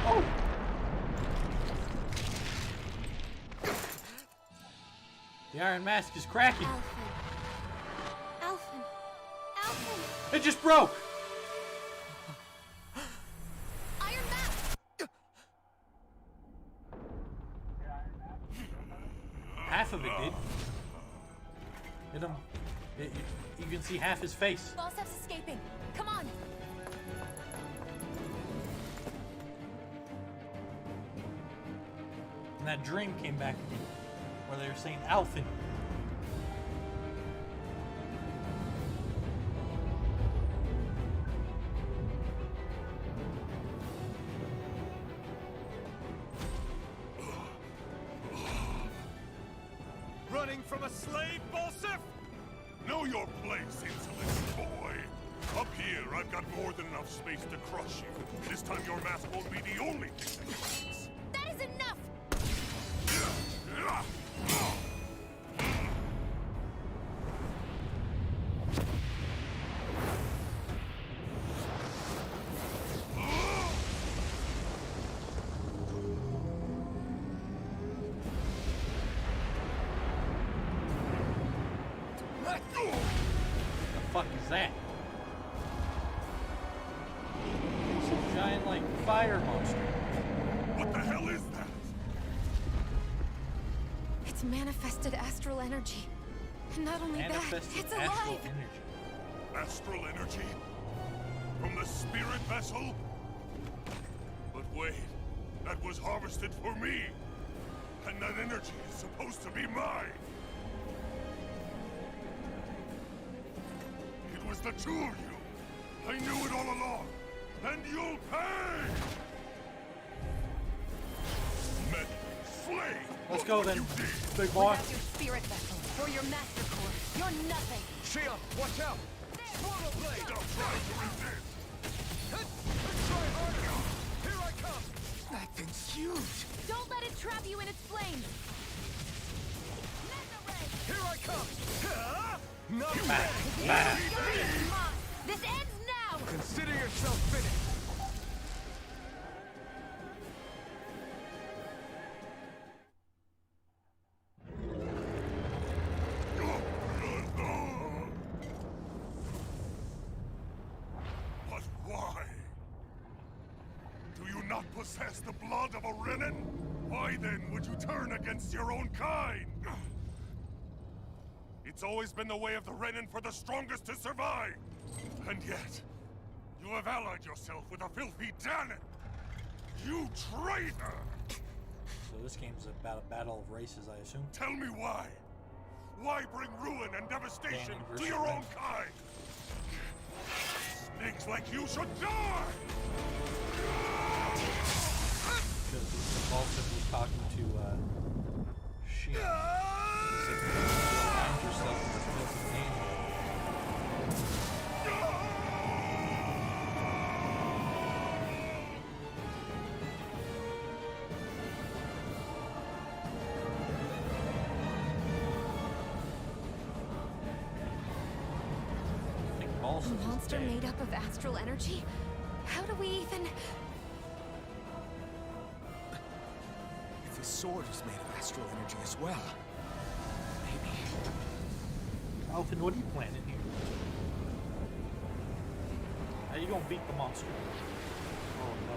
Oh! The Iron Mask is cracking. Alphen! Alphen! It just broke. Iron Mask! Half of it did. Hit him. You can see half his face. Balsef's escaping. Come on! And that dream came back again, where they were saying Alphen. Running from a slave, Bolsef? Know your place, insolent boy. Up here, I've got more than enough space to crush you. This time your mask won't be the only thing that counts. That is enough! What the fuck is that? It's a giant, like, fire monster. What the hell is that? It's manifested astral energy. And not only that, Manifested it's astral alive! energy. Astral energy? From the spirit vessel? But wait, that was harvested for me. And that energy is supposed to be mine. It was the two of you. I knew it all along. And you'll pay! Meddling slave! Let's go Look what then, you did. big boy. Without your spirit vessel, or your master core, you're nothing! Shield, watch out! Portal blade! Stop trying to resist! Try harder! Here I come! That thing's huge! Don't let it trap you in its flames! Here I come! Not Back, ready! back. This ends now! Consider yourself finished! possess the blood of a Renan? Why then would you turn against your own kind? It's always been the way of the Renan for the strongest to survive! And yet, you have allied yourself with a filthy Danon! You traitor! So this game's about a battle of races, I assume? Tell me why! Why bring ruin and devastation Danon to versus your own Renan. kind? Snakes like you should die! Because Balsam was talking to Shia. He said, "Find yourself in the filthy Danon." I think A Balsam is monster dead. made up of astral energy? How do we even... If his sword is made of astral energy as well, maybe. Alfin, what are you planning here? How you gonna beat the monster? Oh no.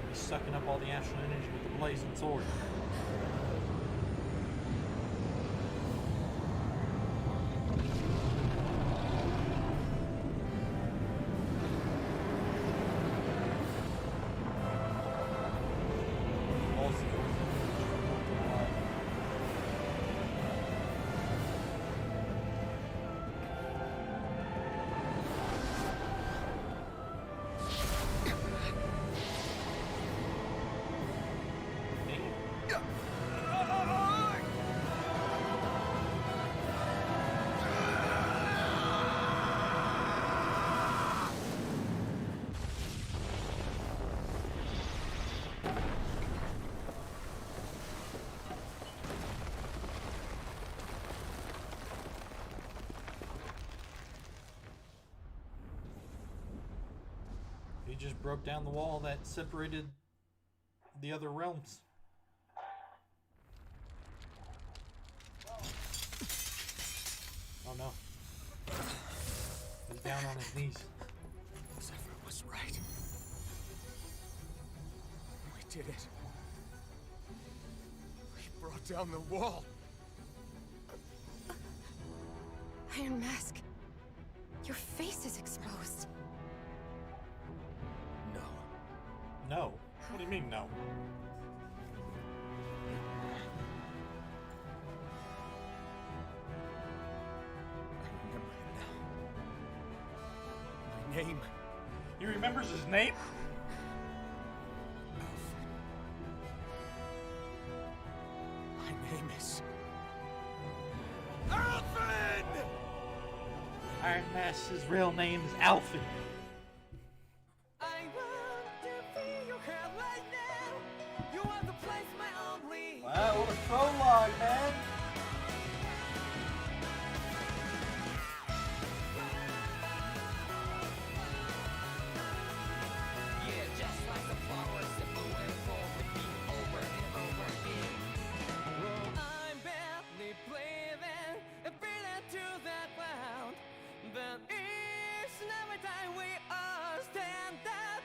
He's sucking up all the astral energy with the blazing sword. He just broke down the wall that separated the other realms. Oh no. He's down on his knees. Zephyr was right. We did it. We brought down the wall. Iron Mask, your face is exposed. No. No. What do you mean, no? I remember it now. My name. He remembers his name? My name is... Iron Mask's real name is Alfin. Wow, what a prologue, man! I'm badly bleeding, beaten to the ground. But each and every time we all stand up,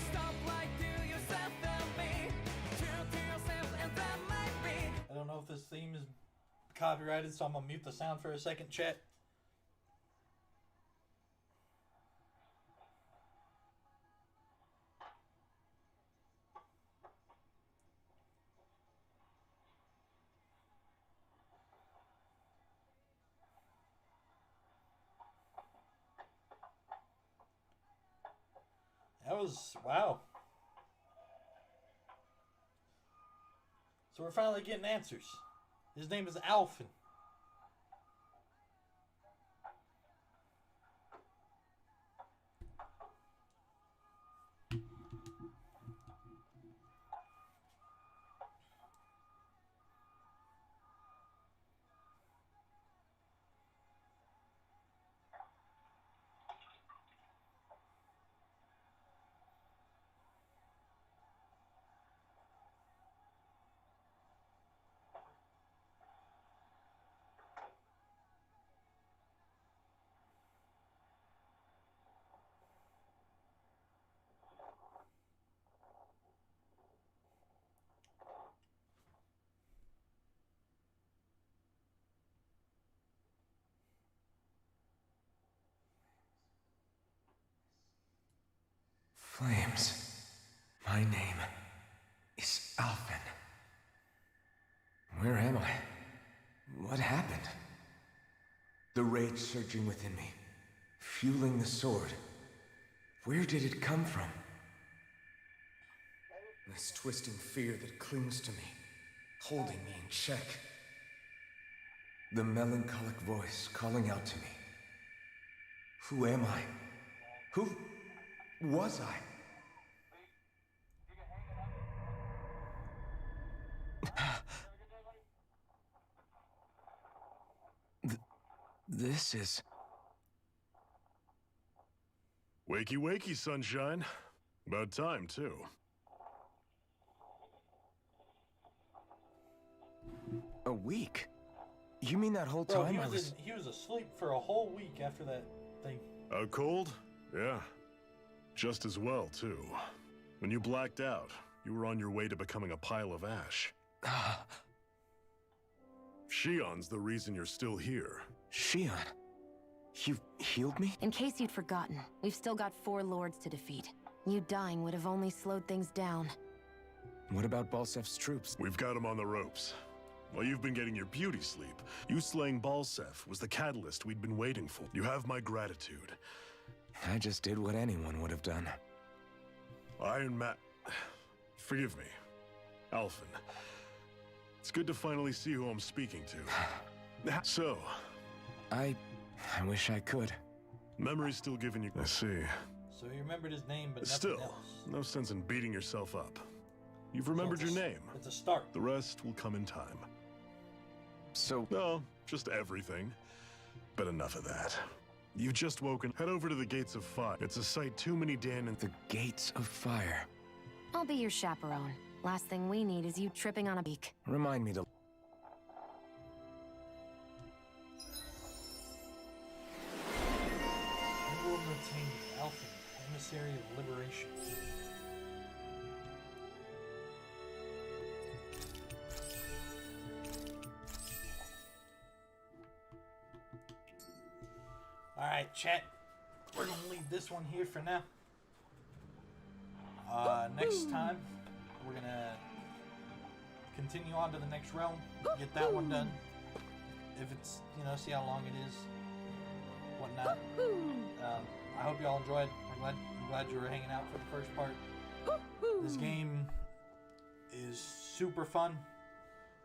stop like to yourself and be true to yourself, and that might be. I don't know if this theme is copyrighted, so I'm gonna mute the sound for a second, chat. That was, wow. So we're finally getting answers. His name is Alfin. rage surging within me, fueling the sword. Where did it come from? This twisting fear that clings to me, holding me in check. The melancholic voice calling out to me. Who am I? Who was I? This is... Wakey, wakey, sunshine. About time, too. A week? You mean that whole Bro, time he was asleep for a whole week after that thing. Out cold? Yeah. Just as well, too. When you blacked out, you were on your way to becoming a pile of ash. Shion's the reason you're still here. Shion? You've healed me? In case you'd forgotten, we've still got 4 lords to defeat. You dying would have only slowed things down. What about Balsef's troops? We've got him on the ropes. While you've been getting your beauty sleep, you slaying Balsef was the catalyst we'd been waiting for. You have my gratitude. I just did what anyone would have done. Iron Man... Forgive me. Alphen. It's good to finally see who I'm speaking to. So... I wish I could. Memory's still giving you... I see. So he remembered his name, but Still, nothing else. no sense in beating yourself up. You've remembered your name. It's a start. The rest will come in time. So... No, just everything. But enough of that. You've just woken. Head over to the Gates of Fire. It's a sight too many Dan and... The Gates of Fire. I'll be your chaperone. Last thing we need is you tripping on a beak. Remind me to... Emblem retained Alphen, emissary of liberation. Alright, chat. We're gonna leave this one here for now. Next time, we're gonna continue on to the next realm, get that one done. If it's, you know, see how long it is, whatnot. I hope y'all enjoyed. I'm glad you were hanging out for the first part. This game is super fun.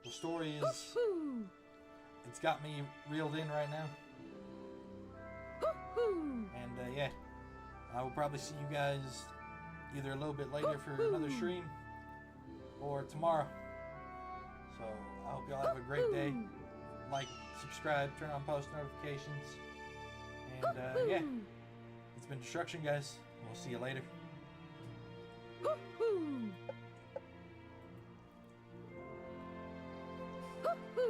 The story is, it's got me reeled in right now. And yeah, I will probably see you guys either a little bit later for another stream or tomorrow. So I hope y'all have a great day. Like, subscribe, turn on post notifications. And yeah, it's been Destruction, guys. We'll see you later.